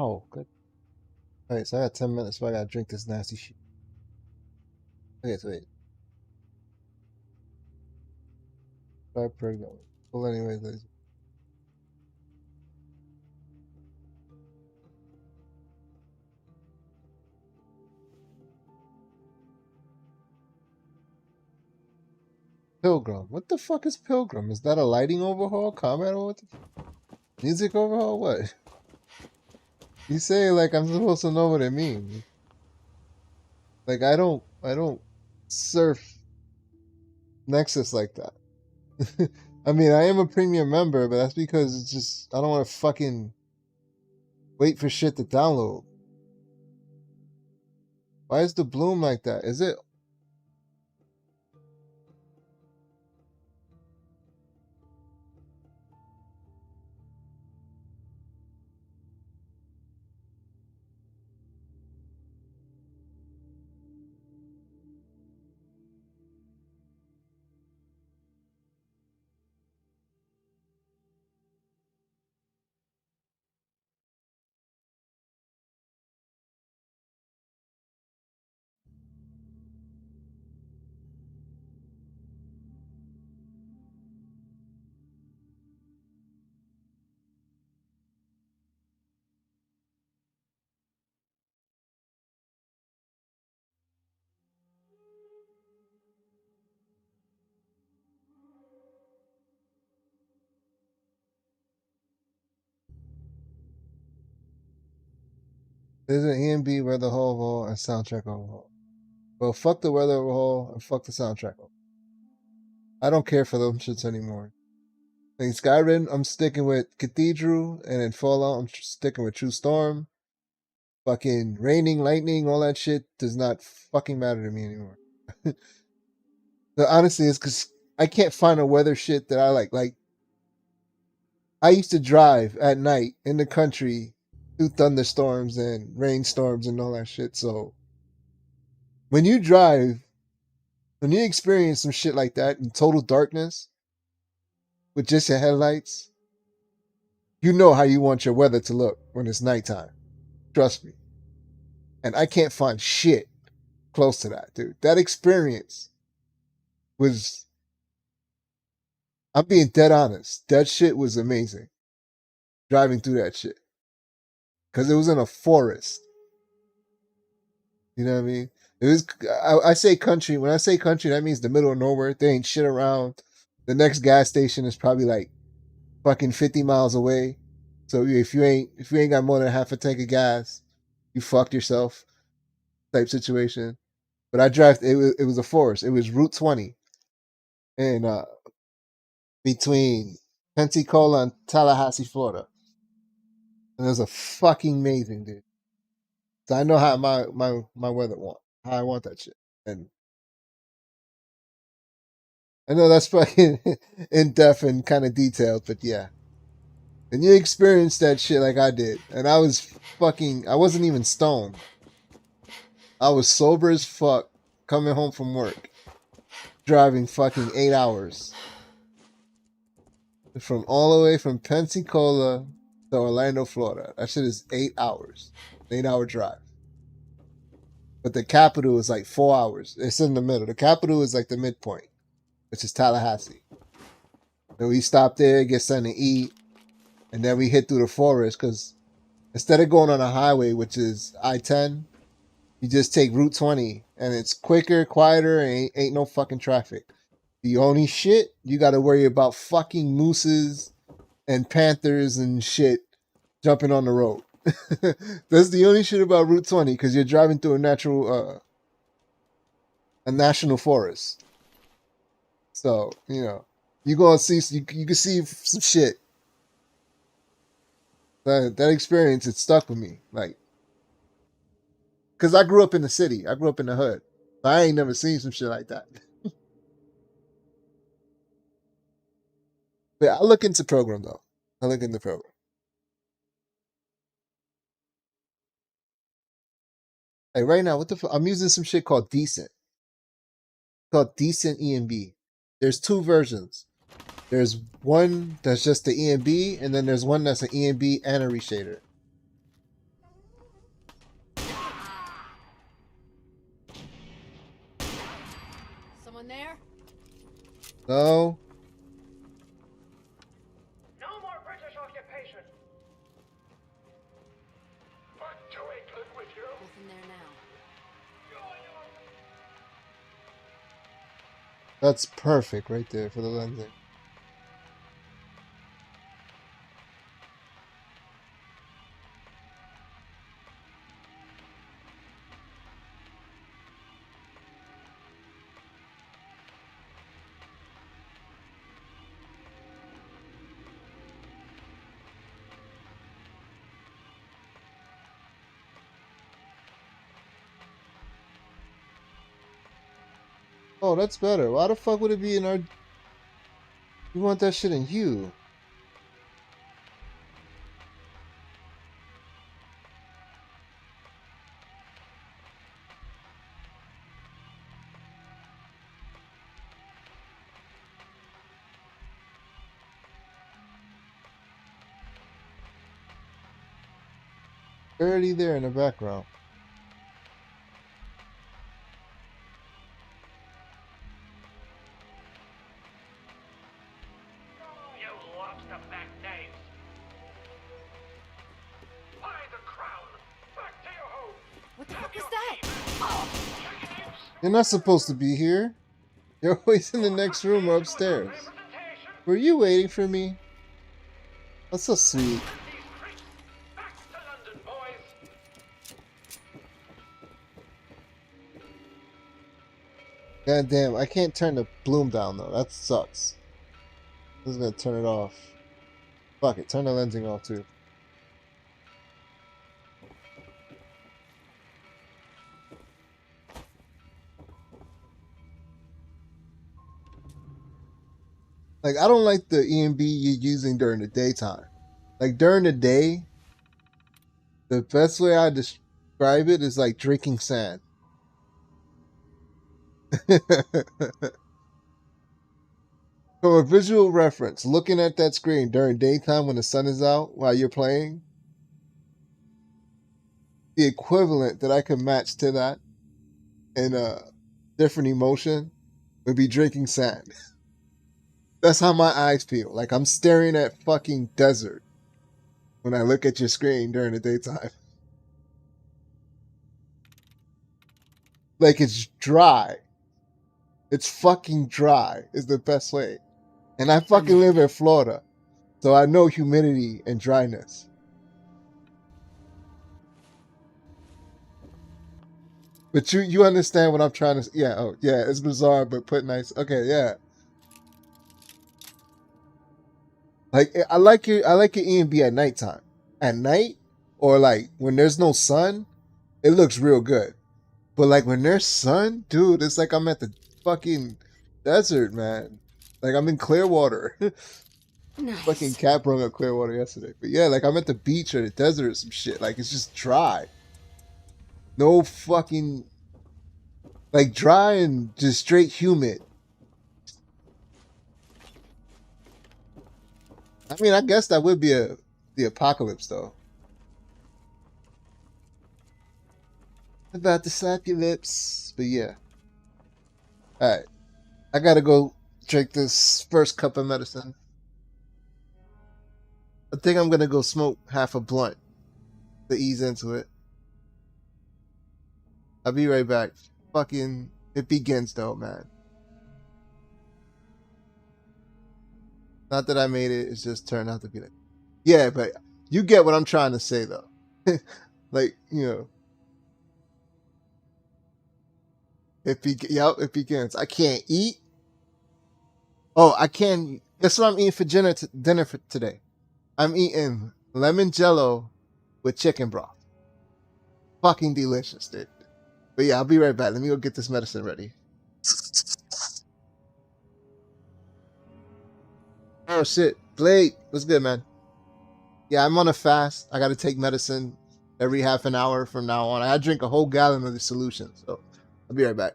Oh, good. Alright, so I got 10 minutes, so I gotta drink this nasty shit. Okay, so wait. Try pregnant. Well, anyways, ladies. Pilgrim. What the fuck is Pilgrim? Is that a lighting overhaul? Combat or what the music overhaul? What? You say like I'm supposed to know what it means. Like I don't surf Nexus like that. I mean, I am a premium member, but that's because it's just I don't want to fucking wait for shit to download. Why is the bloom like that? Is it there's an EMB weather overhaul and soundtrack overhaul? Well, fuck the weather overhaul and fuck the soundtrack overhaul. I don't care for those shits anymore. In Skyrim, I'm sticking with Cathedral, and in Fallout, I'm sticking with True Storm. Fucking raining, lightning, all that shit does not fucking matter to me anymore. Honestly, it's because I can't find a weather shit that I like. Like, I used to drive at night in the country through thunderstorms and rainstorms and all that shit. So, when you drive, when you experience some shit like that in total darkness with just your headlights, you know how you want your weather to look when it's nighttime. Trust me. And I can't find shit close to that, dude. That experience was, I'm being dead honest. That shit was amazing. Driving through that shit. Because it was in a forest. You know what I mean? It was, I say country. When I say country, that means the middle of nowhere. There ain't shit around. The next gas station is probably like fucking 50 miles away. So if you ain't got more than half a tank of gas, you fucked yourself type situation. But I drive, it was a forest. It was Route 20. And between Pensacola and Tallahassee, Florida. And it was a fucking amazing, dude. So I know how my weather want. How I want that shit. And I know that's fucking in depth and kind of detailed, but yeah. And you experienced that shit like I did. And I wasn't even stoned. I was sober as fuck coming home from work. Driving fucking 8 hours. From all the way from Pensacola to Orlando, Florida. That shit is 8 hours. 8-hour drive. But the capital is like 4 hours. It's in the middle. The capital is like the midpoint, which is Tallahassee. And we stop there, get something to eat, and then we hit through the forest because instead of going on a highway, which is I-10, you just take Route 20, and it's quicker, quieter, and ain't no fucking traffic. The only shit, you got to worry about fucking mooses and panthers and shit jumping on the road. That's the only shit about Route 20 because you're driving through a national forest. So, you know, you gonna see, you can see some shit. That experience, it stuck with me. Like, because I grew up in the city. I grew up in the hood. I ain't never seen some shit like that. But I look into program, though. I look into program. Hey, right now, what the fuck? I'm using some shit called Decent. It's called Decent EMB. There's 2 versions. There's one that's just the EMB, and then there's one that's an EMB and a reshader. Someone there? No. No more British occupation. But to England with you. Nothing there now. That's perfect right there for the lensing. Oh, that's better. Why the fuck would it be in our... You want that shit in Hue? Already there in the background. You lobster-back knaves. By the crown. Back to your home. What the fuck is that? You're not supposed to be here. You're always in the next room or upstairs. Were you waiting for me? That's so sweet. Back to London, boys. God damn, I can't turn the bloom down though. That sucks. This is gonna turn it off. Fuck it, turn the lensing off too. Like, I don't like the EMB you're using during the daytime. Like, during the day, the best way I describe it is like drinking sand. From a visual reference, looking at that screen during daytime when the sun is out while you're playing, the equivalent that I could match to that in a different emotion would be drinking sand. That's how my eyes feel. Like I'm staring at fucking desert when I look at your screen during the daytime. Like it's dry. It's fucking dry is the best way. And I fucking live in Florida. So I know humidity and dryness. But you understand what I'm trying to... Yeah, oh, yeah, it's bizarre, but put nice... Okay, yeah. Like, I like your E&B at nighttime. at night or like when there's no sun, it looks real good. But like when there's sun, dude, it's like I'm at the fucking desert, man. Like I'm in Clearwater. Fucking Nice. cat brung up Clearwater yesterday. But yeah, like I'm at the beach or the desert or some shit. Like it's just dry. No fucking like dry and just straight humid. I mean, I guess that would be the apocalypse though. About to slap your lips. But yeah. Alright. I gotta go drink this first cup of medicine. I think I'm gonna go smoke half a blunt to ease into it. I'll be right back. Fucking it begins though, man. Not that I made it, it's just turned out to be like yeah, but you get what I'm trying to say though. Like, you know, it begins. I can't eat. Oh, I can. Guess what I'm eating for dinner for today? I'm eating lemon jello with chicken broth. Fucking delicious, dude. But yeah, I'll be right back. Let me go get this medicine ready. Oh shit, Blade, what's good, man? Yeah, I'm on a fast. I gotta take medicine every half an hour from now on. I drink a whole gallon of the solution, so I'll be right back.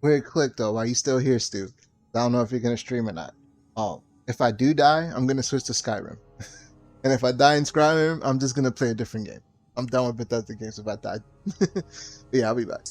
Weird click though. Why you still here, Stu? I don't know if you're gonna stream or not. Oh, if I do die, I'm gonna switch to Skyrim. And if I die in Skyrim, I'm just gonna play a different game. I'm done with Bethesda games if I die. But yeah, I'll be back.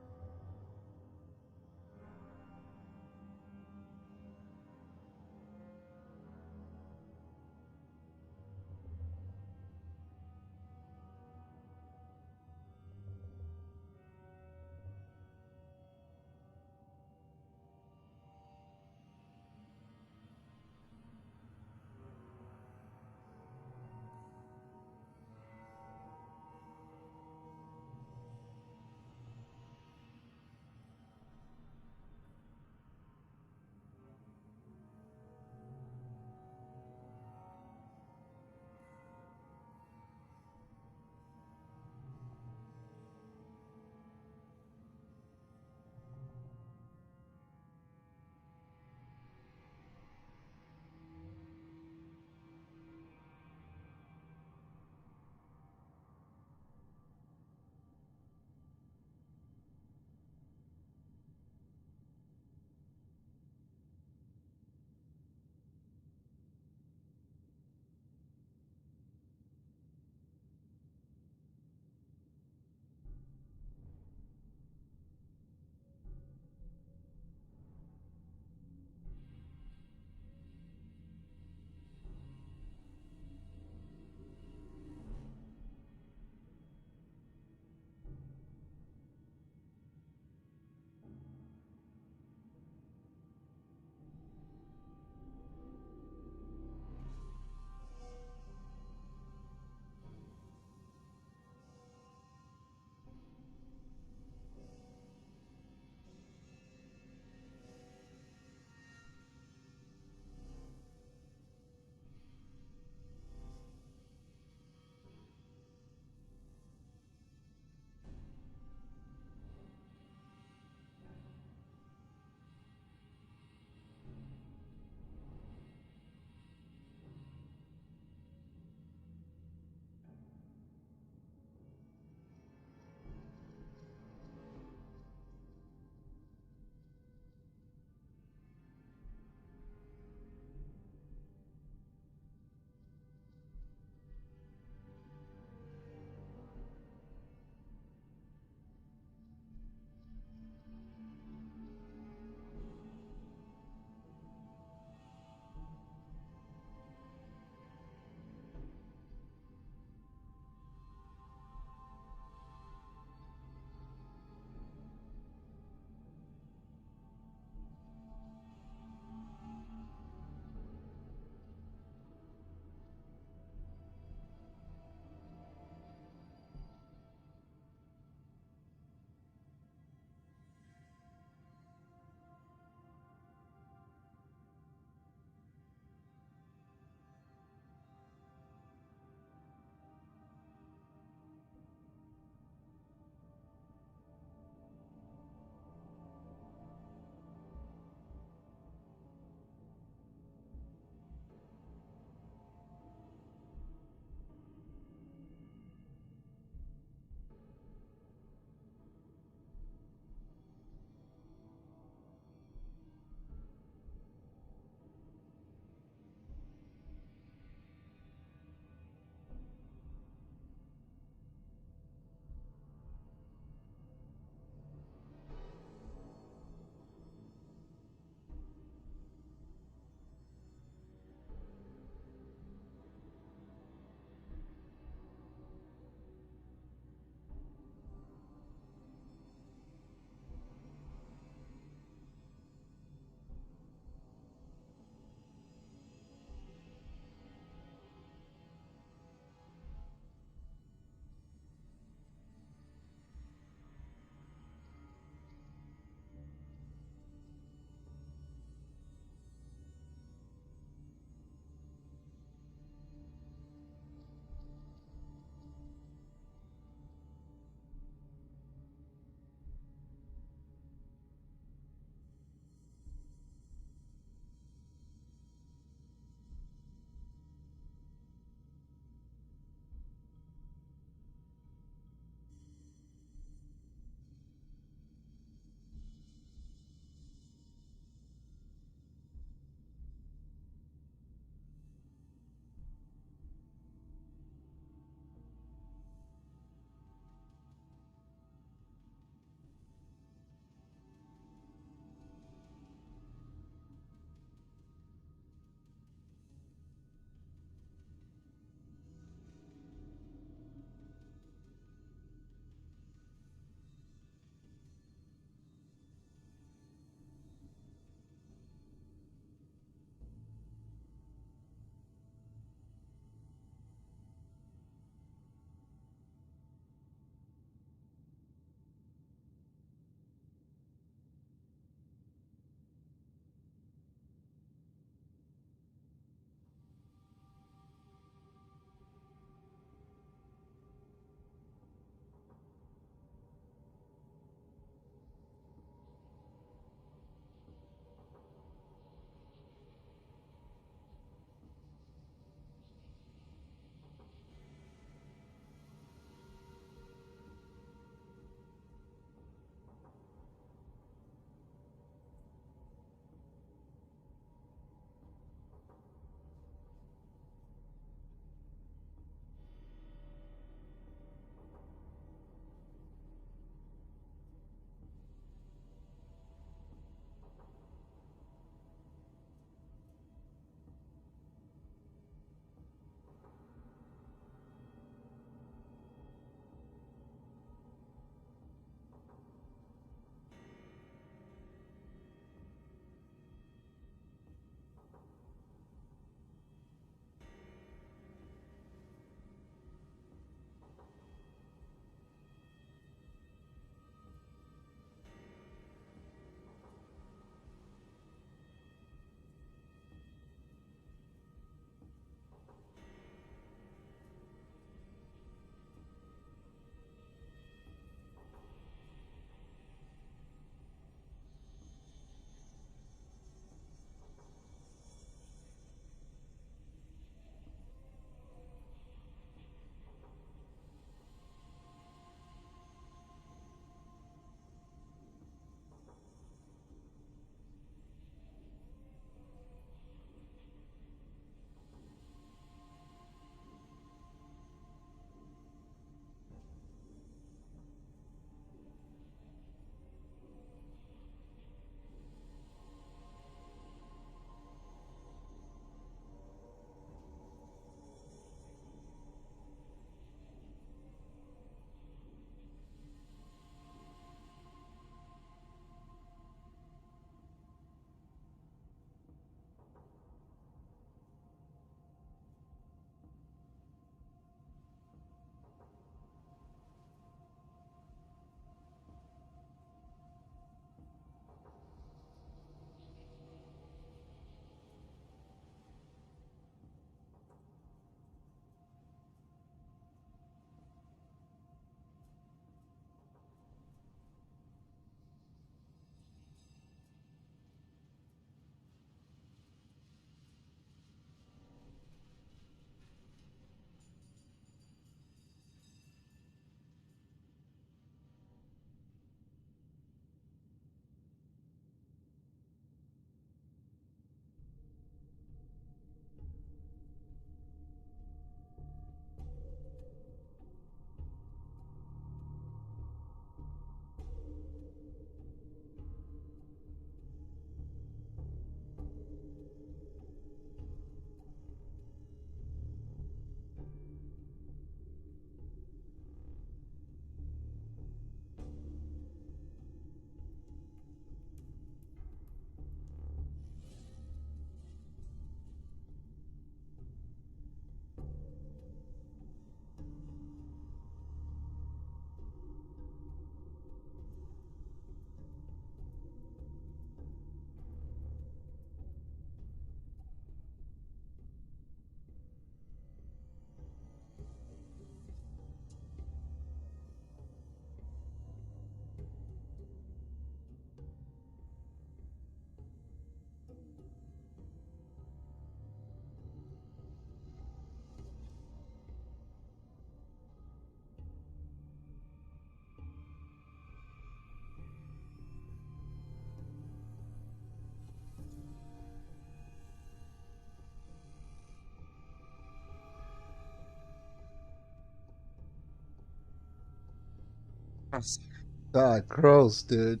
God, gross, dude.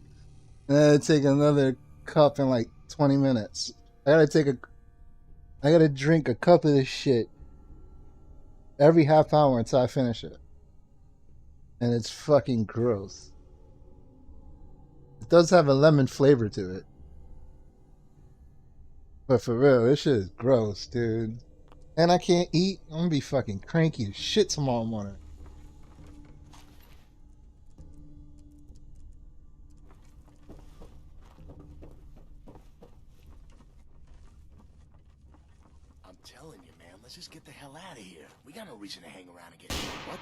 And I gotta take another cup in like 20 minutes. I gotta drink a cup of this shit every half hour until I finish it. And it's fucking gross. It does have a lemon flavor to it. But for real, this shit is gross, dude. And I can't eat. I'm gonna be fucking cranky as shit tomorrow morning. I'm telling you, man, let's just get the hell out of here. We got no reason to hang around and get what?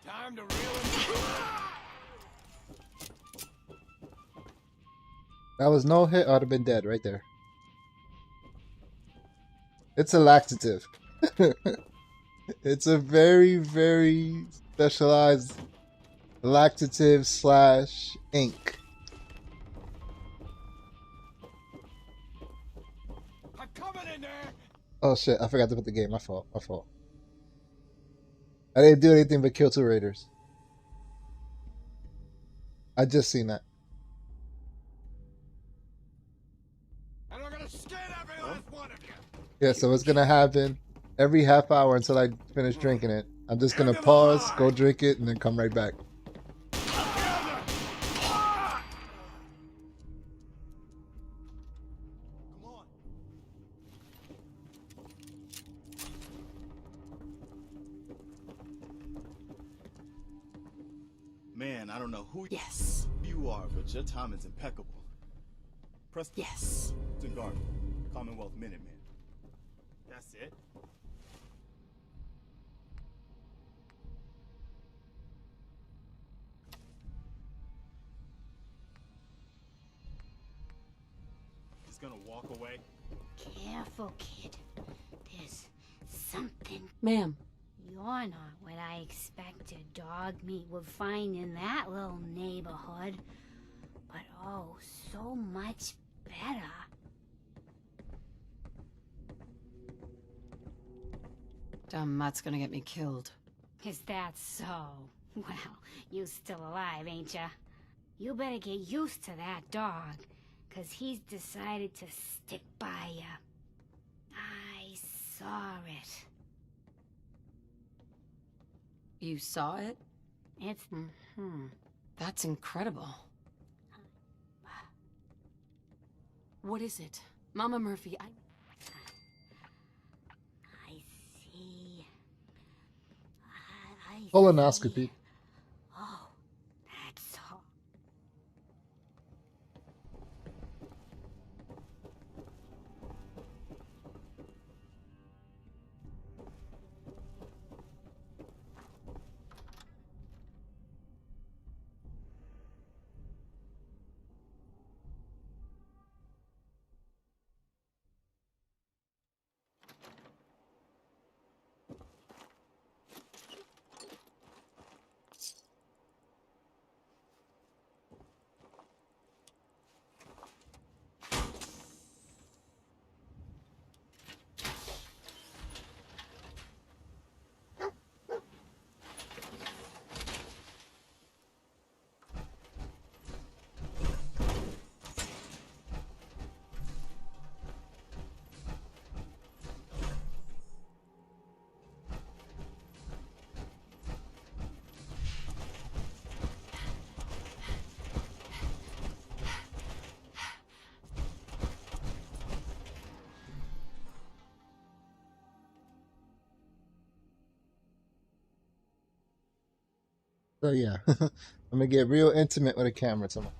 Time to reel him That was no hit. I'd have been dead right there. It's a laxative. It's a very, very specialized laxative / ink. I'm coming in there. Oh shit, I forgot to put the game. My fault. My fault. I didn't do anything but kill 2 raiders. I just seen that. And I'm gonna skin every last one of you. Yeah, so what's gonna happen every half hour until I finish drinking it. I'm just gonna pause, go drink it, and then come right back. Man, I don't know who Yes. you are, but your time is impeccable. Press Yes. and guard. Commonwealth Minuteman. That's it. He's gonna walk away. Careful, kid. There's something. Ma'am. You're not what I expected dog meat would find in that little neighborhood. But oh, so much better. Dumb mutt's gonna get me killed. Is that so? Well, you still alive, ain't ya? You better get used to that dog, 'cause he's decided to stick by ya. I saw it. You saw it? It's... That's incredible. What is it? Mama Murphy, I see. I Colonoscopy. Oh, that's all. So yeah, I'm gonna get real intimate with a camera tomorrow.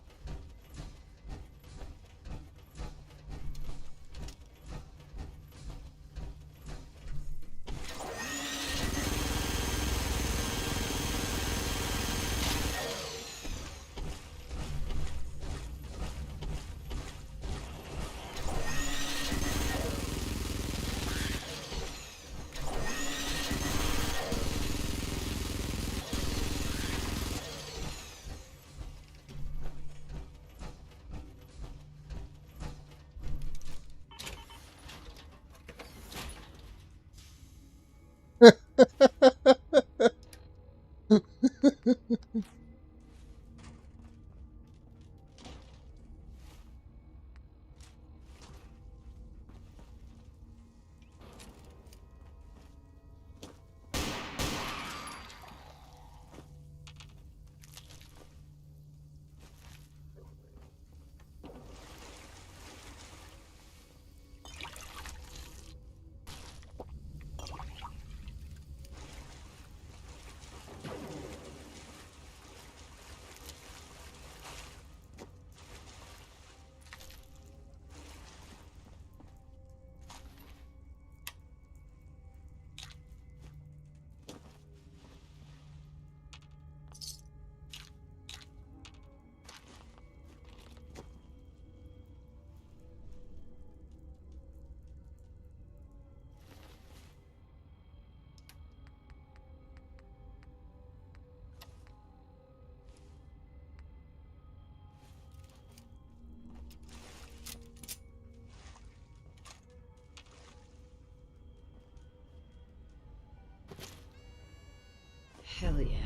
Hell yeah.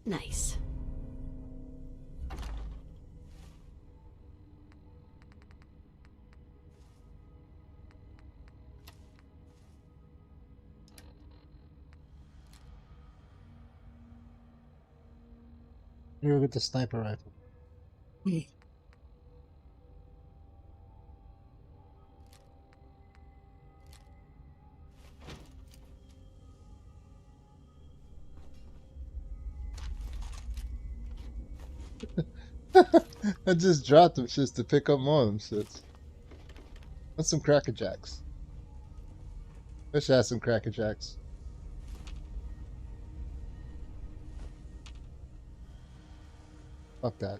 Nice. Here with the sniper rifle. I just dropped them shits to pick up more of them shits. That's some Cracker Jacks. Wish I had some Cracker Jacks. Fuck that.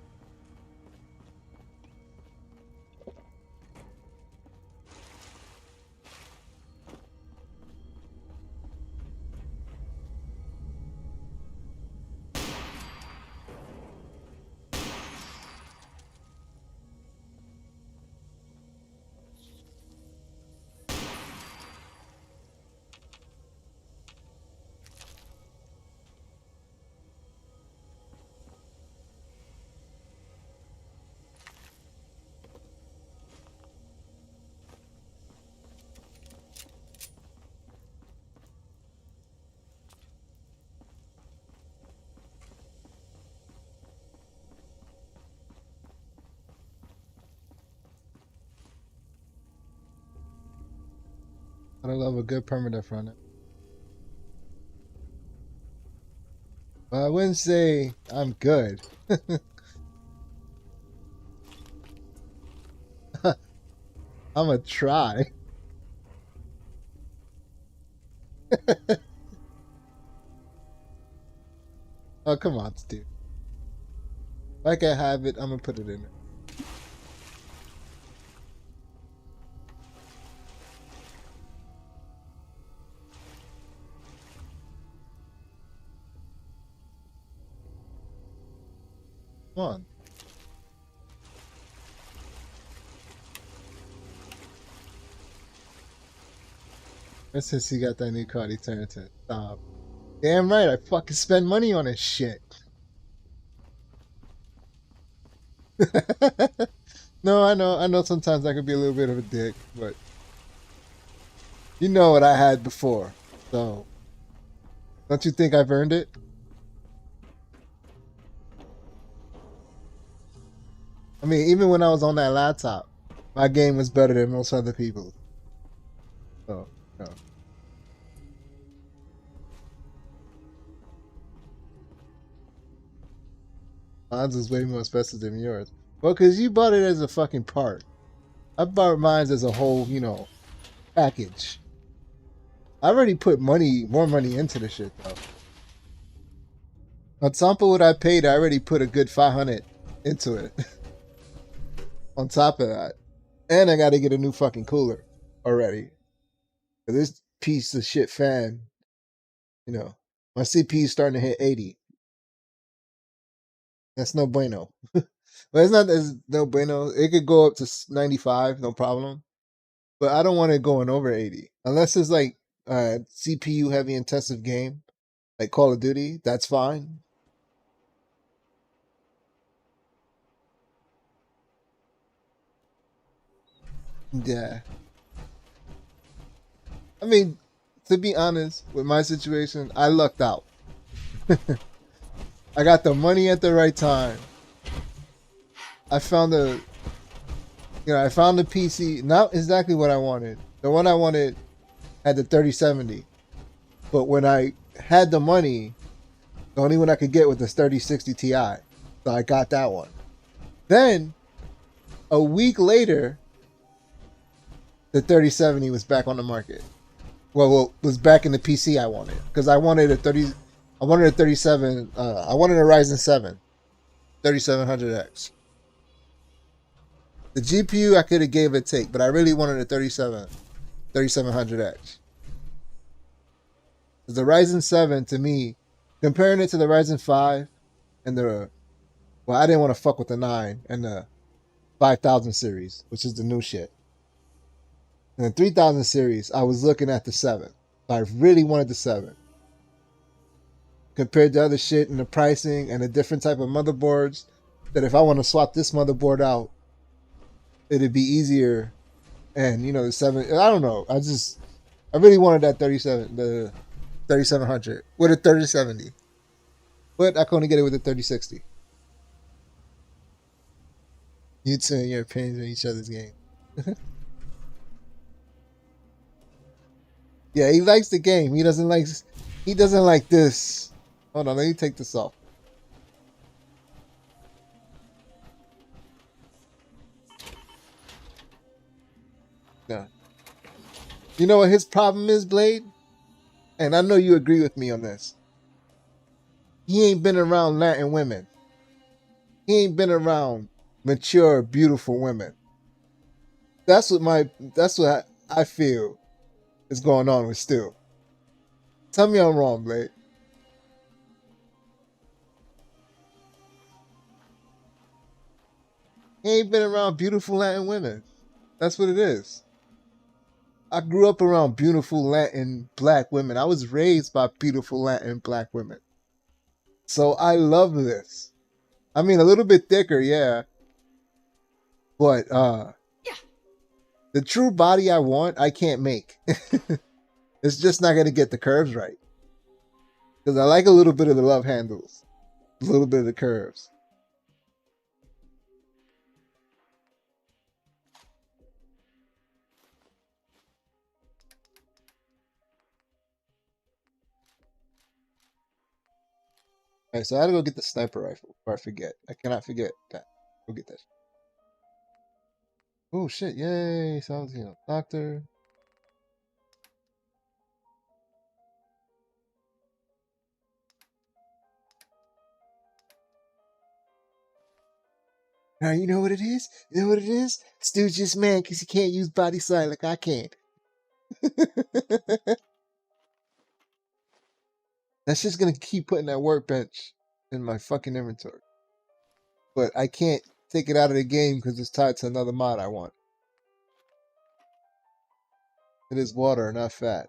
I love a good permadeath runner. But I wouldn't say I'm good. I'm a try. Oh, come on, Steve. If I can have it, I'm gonna put it in there. Come on. Ever since he got that new card, he turned into stop. Damn right, I fucking spend money on this shit. No, I know sometimes I could be a little bit of a dick, but you know what I had before, so don't you think I've earned it? I mean, even when I was on that laptop, my game was better than most other people's. So, no. Mine's is way more expensive than yours. Well, because you bought it as a fucking part. I bought mine as a whole, you know, package. I already put more money into the shit, though. On top of what I paid, I already put a good 500 into it. On top of that. And I got to get a new fucking cooler already. This piece of shit fan, you know, my CPU is starting to hit 80. That's no bueno. But it's not as no bueno. It could go up to 95, no problem. But I don't want it going over 80. Unless it's like a CPU heavy intensive game, like Call of Duty, that's fine. Yeah. I mean, to be honest, with my situation, I lucked out. I got the money at the right time. I found the PC, not exactly what I wanted. The one I wanted had the 3070. But when I had the money, the only one I could get was the 3060 Ti. So I got that one. Then, a week later, the 3070 was back on the market. Well, was back in the PC I wanted. Because I wanted a 37, I wanted a Ryzen 7 3700X. The GPU I could have gave it a take, but I really wanted a 3700X. The Ryzen 7 to me, comparing it to the Ryzen 5 and I didn't want to fuck with the 9 and the 5000 series, which is the new shit. And the 3000 series, I was looking at the 7. I really wanted the 7. Compared to other shit and the pricing and the different type of motherboards, that if I want to swap this motherboard out, it'd be easier. And you know, the 7, I don't know. I really wanted that 3700 with a 3070. But I can only get it with a 3060. You two and your opinions on each other's game. Yeah, he likes the game. He doesn't like this. Hold on, let me take this off. No. You know what his problem is, Blade? And I know you agree with me on this. He ain't been around Latin women. He ain't been around mature, beautiful women. That's what I feel is going on with Stu. Tell me I'm wrong, Blade. He ain't been around beautiful Latin women. That's what it is. I grew up around beautiful Latin black women. I was raised by beautiful Latin black women. So I love this. I mean, a little bit thicker, yeah. But the true body I want, I can't make. It's just not going to get the curves right. Because I like a little bit of the love handles. A little bit of the curves. Alright, so I gotta go get the sniper rifle before I forget. I cannot forget that. Go get that. Oh shit, yay! So I was, doctor. Now you know what it is? You know what it is? Stu's just mad because he can't use body slide like I can. That's just gonna keep putting that workbench in my fucking inventory. But I can't take it out of the game because it's tied to another mod I want. It is water, not fat.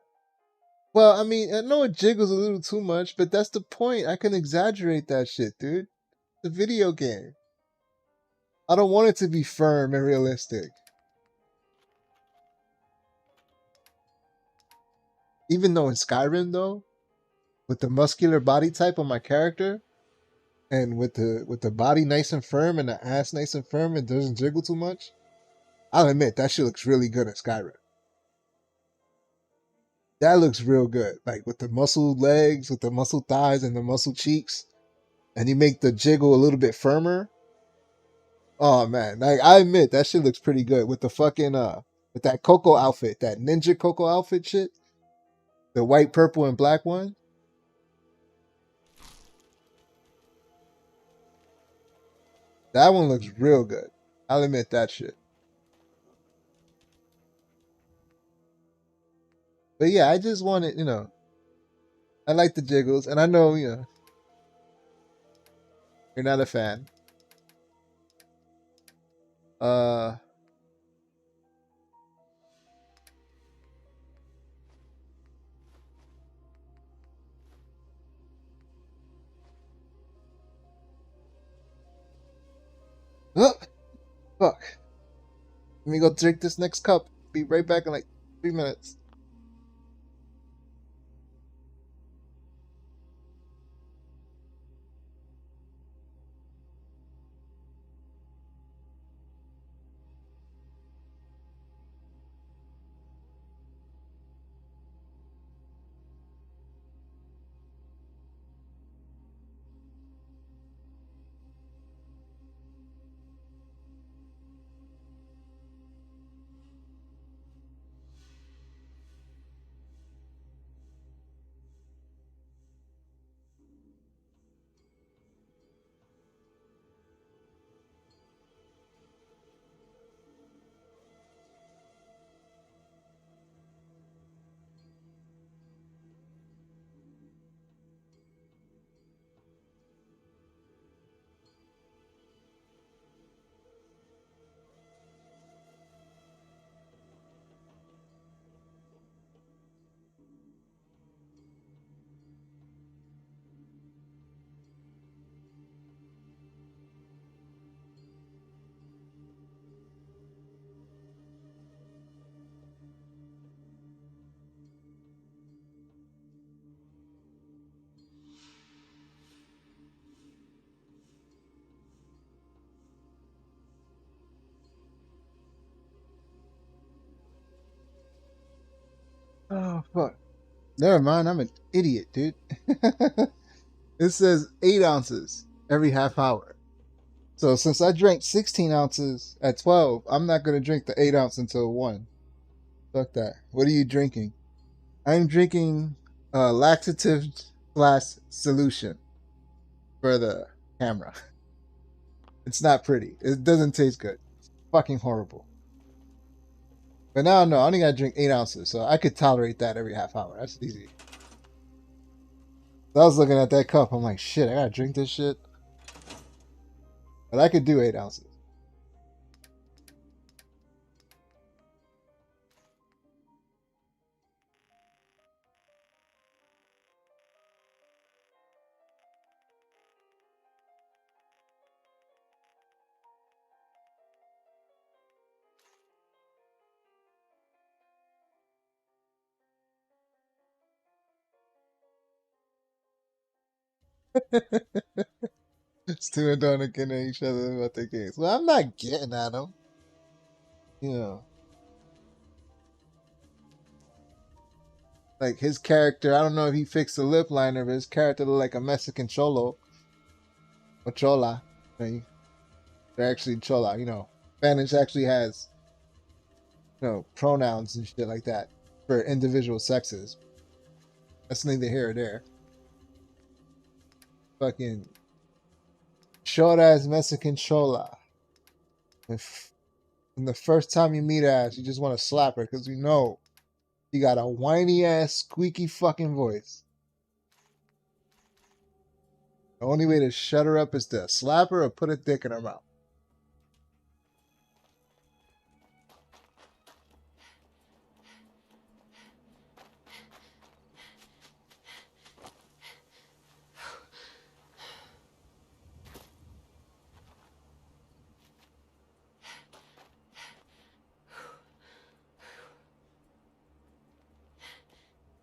Well, I mean, I know it jiggles a little too much, but that's the point. I can exaggerate that shit, dude. It's a video game. I don't want it to be firm and realistic. Even though in Skyrim, though, with the muscular body type of my character, and with the body nice and firm and the ass nice and firm and doesn't jiggle too much, I'll admit that shit looks really good in Skyrim. That looks real good. Like with the muscle legs, with the muscle thighs and the muscle cheeks, and you make the jiggle a little bit firmer. Oh man, like I admit that shit looks pretty good with the fucking with that Coco outfit, that ninja Coco outfit shit. The white, purple, and black one. That one looks real good. I'll admit that shit. But yeah, I just wanted, I like the jiggles, and I know, you're not a fan. Uh, oh, fuck. Let me go drink this next cup. Be right back in like 3 minutes. Oh fuck. Never mind, I'm an idiot, dude. It says 8 ounces every half hour. So since I drank 16 ounces at 12, I'm not gonna drink the 8 ounce until 1. Fuck that. What are you drinking? I'm drinking a laxative glass solution for the camera. It's not pretty. It doesn't taste good. It's fucking horrible. But now no, I only gotta drink 8 ounces, so I could tolerate that every half hour. That's easy. So I was looking at that cup, I'm like, shit, I gotta drink this shit. But I could do 8 ounces. Still don't looking at each other about their games. Well, I'm not getting at them. You know. Like his character, I don't know if he fixed the lip liner, but his character looked like a Mexican cholo. Or chola. They're actually chola, you know. Spanish actually has, pronouns and shit like that for individual sexes. That's neither here or there. Fucking short ass Mexican chola. And the first time you meet her, you just want to slap her because you know she got a whiny ass, squeaky fucking voice. The only way to shut her up is to slap her or put a dick in her mouth.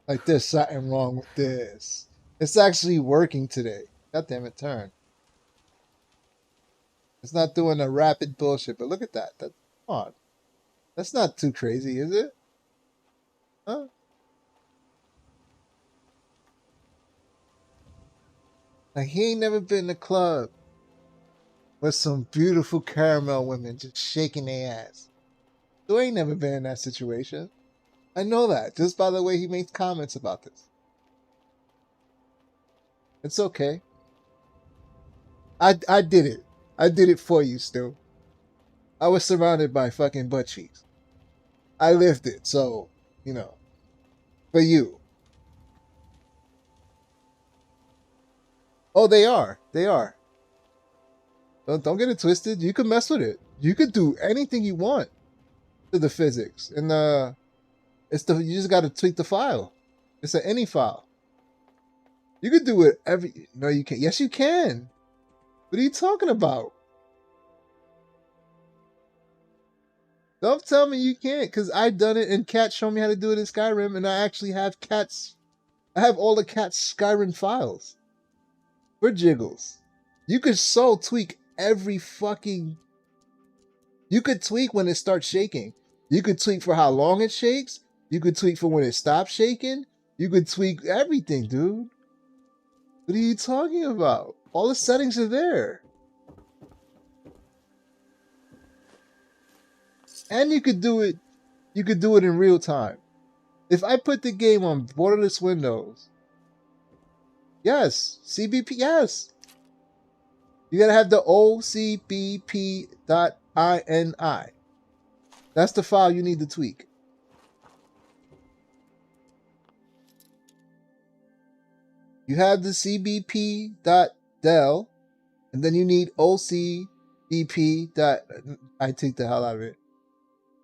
Like, there's something wrong with this. It's actually working today. God damn it, turn. It's not doing the rapid bullshit, but look at that. Come on. That's not too crazy, is it? Huh? Like, he ain't never been in a club with some beautiful caramel women just shaking their ass. So he ain't never been in that situation. I know that just by the way he makes comments about this. It's okay. I did it. I did it for you, Stu. I was surrounded by fucking butt cheeks. I lived it, so, for you. Oh, they are. They are. Don't get it twisted. You can mess with it. You could do anything you want to the physics. And you just gotta tweak the file. It's an any file. You could do it no, you can't. Yes, you can. What are you talking about? Don't tell me you can't, because I done it and Cat showed me how to do it in Skyrim, and I actually have Cat's. I have all the Cat's Skyrim files for jiggles. You could so tweak every fucking. You could tweak when it starts shaking. You could tweak for how long it shakes. You could tweak for when it stops shaking. You could tweak everything, dude. What are you talking about? All the settings are there. And you could do it in real time. If I put the game on borderless Windows, yes, CBP, yes. You gotta have the OCBP.ini. That's the file you need to tweak. You have the cbp.del, and then you need OCBP. I take the hell out of it.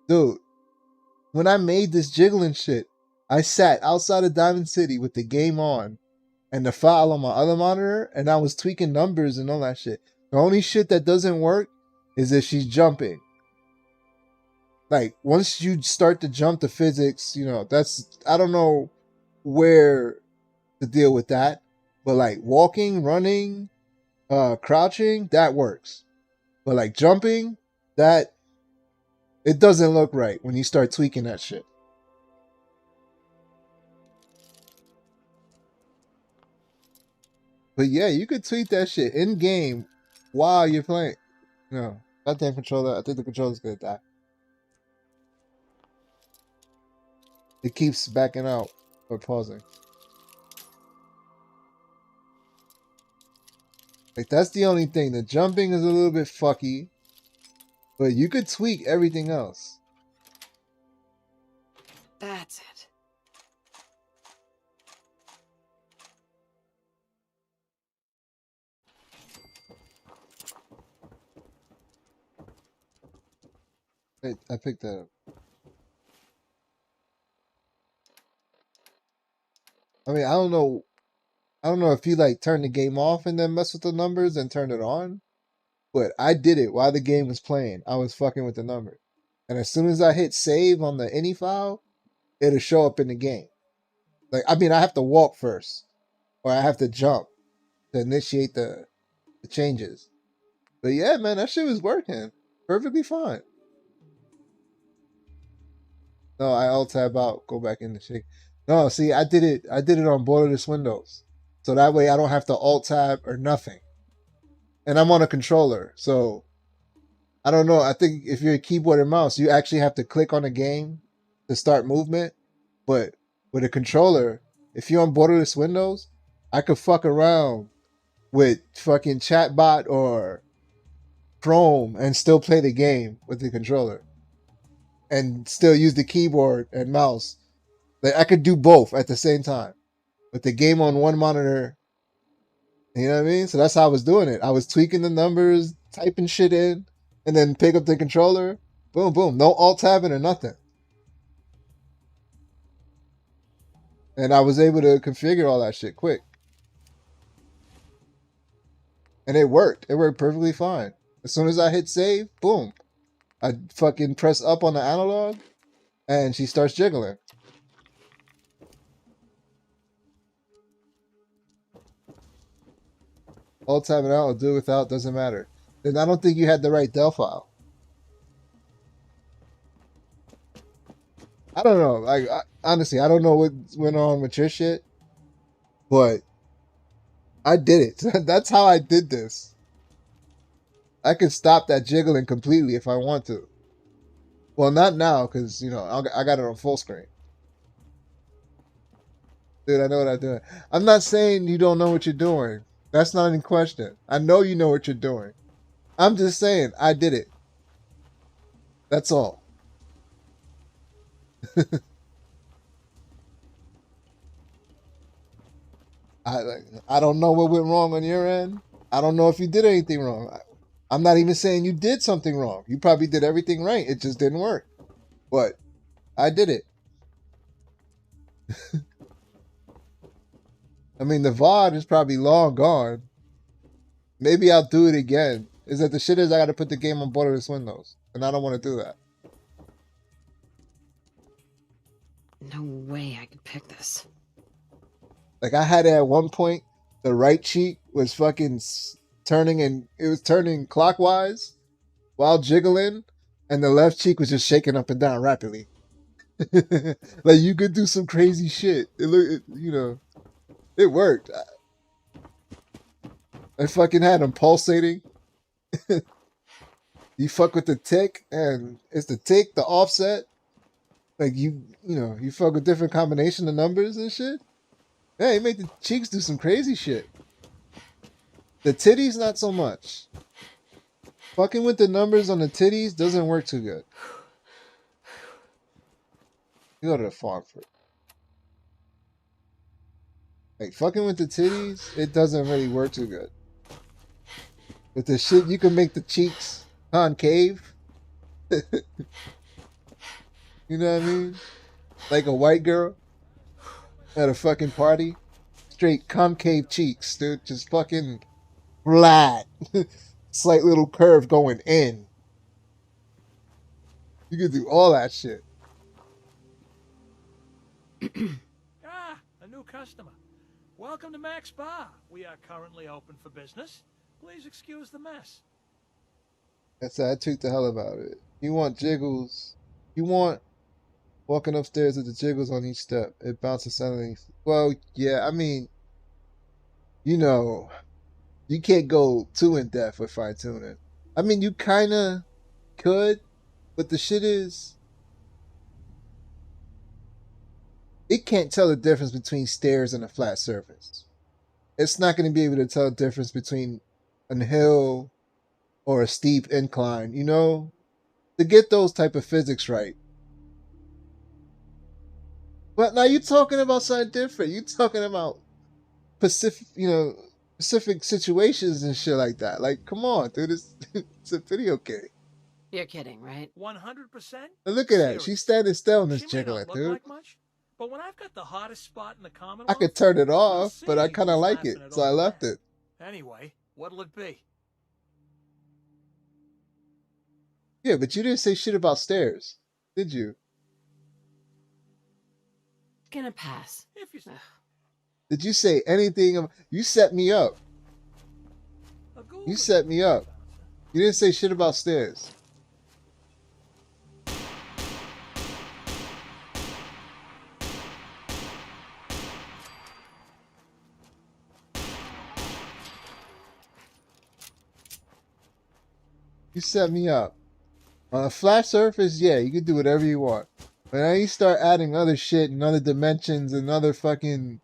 Dude, when I made this jiggling shit, I sat outside of Diamond City with the game on and the file on my other monitor, and I was tweaking numbers and all that shit. The only shit that doesn't work is if she's jumping. Like, once you start to jump the physics, I don't know where to deal with that. But like walking, running, crouching, that works. But like jumping, it doesn't look right when you start tweaking that shit. But yeah, you could tweak that shit in game while you're playing. No, that damn controller. I think the controller's gonna die. It keeps backing out or pausing. Like that's the only thing. The jumping is a little bit fucky, but you could tweak everything else. That's it. Wait, I picked that up. I mean, I don't know. I don't know if you like turn the game off and then mess with the numbers and turn it on, but I did it while the game was playing. I was fucking with the numbers, and as soon as I hit save on the any file, it'll show up in the game. Like, I mean, I have to walk first, or I have to jump to initiate the changes. But yeah, man, that shit was working perfectly fine. No, I alt tab out, go back in the shit. No, see, I did it. I did it on borderless Windows, so that way I don't have to alt tab or nothing. And I'm on a controller, so I don't know. I think if you're a keyboard and mouse, you actually have to click on a game to start movement. But with a controller, if you're on borderless Windows, I could fuck around with fucking chatbot or Chrome and still play the game with the controller and still use the keyboard and mouse. Like I could do both at the same time with the game on one monitor. You know what I mean? So that's how I was doing it. I was tweaking the numbers, typing shit in, and then pick up the controller. Boom, boom. No alt tabbing or nothing. And I was able to configure all that shit quick. And it worked. It worked perfectly fine. As soon as I hit save, boom. I fucking press up on the analog and she starts jiggling. Alt tabbing out or do it without, doesn't matter. Then I don't think you had the right Dell file. I don't know. Like, honestly, I don't know what went on with your shit, but I did it. That's how I did this. I can stop that jiggling completely if I want to. Well, not now, because, you know, I got it on full screen. Dude, I know what I'm doing. I'm not saying you don't know what you're doing. That's not in question. I know you know what you're doing. I'm just saying I did it. That's all. I don't know what went wrong on your end. I don't know if you did anything wrong. I'm not even saying you did something wrong. You probably did everything right. It just didn't work. But I did it. I mean, the VOD is probably long gone. Maybe I'll do it again. Is that the shit is I got to put the game on borderless Windows, and I don't want to do that. No way I could pick this. Like I had it at one point, the right cheek was fucking turning, and it was turning clockwise while jiggling, and the left cheek was just shaking up and down rapidly. Like you could do some crazy shit. You know, it worked. I fucking had them pulsating. You fuck with the tick, and it's the tick, the offset. Like you know, you fuck with different combination of numbers and shit. Yeah, you make the cheeks do some crazy shit. The titties, not so much. Fucking with the numbers on the titties doesn't work too good. You go to the farm for it. Like, fucking with the titties, it doesn't really work too good. With the shit, you can make the cheeks concave. You know what I mean? Like a white girl at a fucking party. Straight concave cheeks, dude. Just fucking flat. Slight little curve going in. You can do all that shit. A new customer. Welcome to Mac's Bar. We are currently open for business. Please excuse the mess. That's I tweaked the hell about it. You want jiggles. You want walking upstairs with the jiggles on each step. It bounces suddenly. Well, yeah, I mean, you know, you can't go too in depth with fine tuning. I mean, you kind of could, but the shit is, it can't tell the difference between stairs and a flat surface. It's not going to be able to tell the difference between a hill or a steep incline, you know? To get those type of physics right. But now you're talking about something different. You're talking about Pacific, specific situations and shit like that. Like, come on, dude, it's a video game. You're kidding, right? 100%? And look at that. She's standing still in this She may not jiggler, look dude. like much, but when I've got the hottest spot in the I Commonwealth, could turn it we'll off, but I see kind of who's like it, laughing at so I old left man. it. Anyway, what'll it be? Yeah, but you didn't say shit about stairs, did you? Gonna pass. If you say. Did you say anything? You set me up. You set me up. You didn't say shit about stairs. You set me up. On a flat surface, yeah, you can do whatever you want. But now you start adding other shit and other dimensions and other fucking,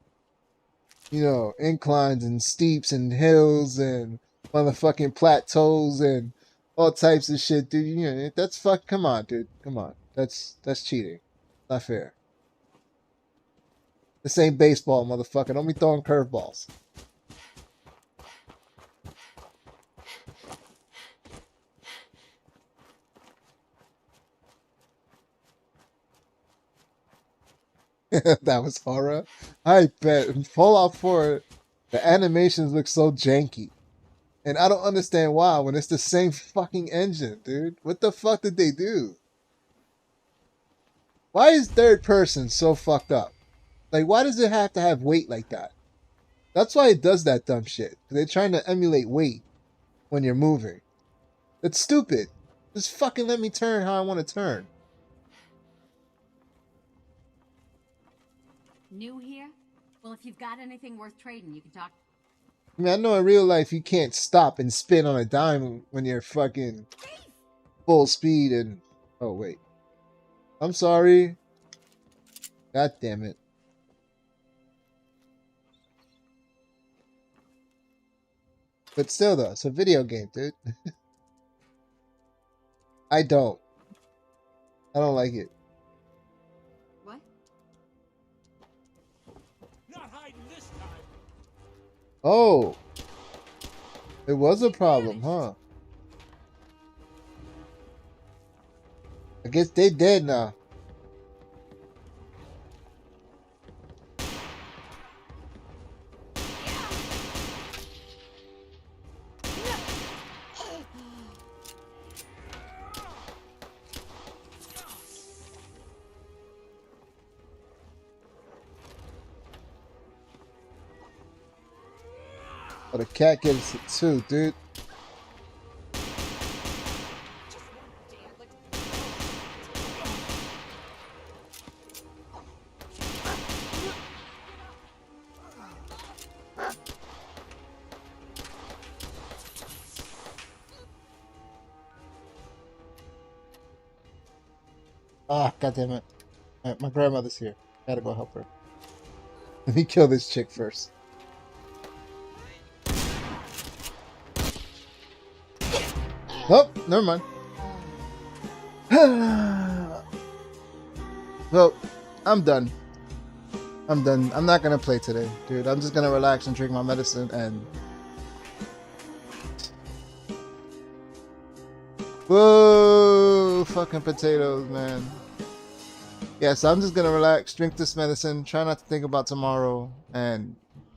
inclines and steeps and hills and motherfucking plateaus and all types of shit, dude. That's come on, dude. Come on. That's cheating. Not fair. This ain't baseball, motherfucker. Don't be throwing curveballs. That was horror. I bet. Fallout 4, the animations look so janky. And I don't understand why when it's the same fucking engine, dude. What the fuck did they do? Why is third person so fucked up? Like, why does it have to have weight like that? That's why it does that dumb shit. They're trying to emulate weight when you're moving. It's stupid. Just fucking let me turn how I want to turn. New here? Well, if you've got anything worth trading, you can talk. I mean, I know in real life you can't stop and spin on a dime when you're fucking full speed and... Oh, wait. I'm sorry. God damn it. But still, though, it's a video game, dude. I don't like it. What? Not hiding this time. Oh. It was a problem, huh? I guess they dead now. Oh, the cat gets it too, dude. Ah, goddamn it. Alright, my grandmother's here. Gotta go help her. Let me kill this chick first. Oh, never mind. Well, I'm done. I'm done. I'm not gonna play today, dude. I'm just gonna relax and drink my medicine and... Whoa! Fucking potatoes, man. Yeah, so I'm just gonna relax, drink this medicine, try not to think about tomorrow, and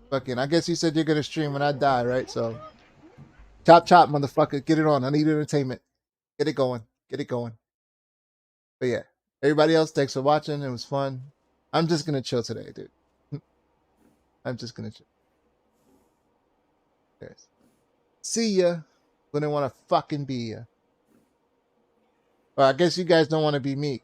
fucking... I guess you said you're gonna stream when I die, right? So... Chop chop, motherfucker. Get it on. I need entertainment. Get it going. Get it going. But yeah. Everybody else, thanks for watching. It was fun. I'm just gonna chill today, dude. I'm just gonna chill. Yes. See ya. Wouldn't want to fucking be ya. Well, I guess you guys don't want to be me.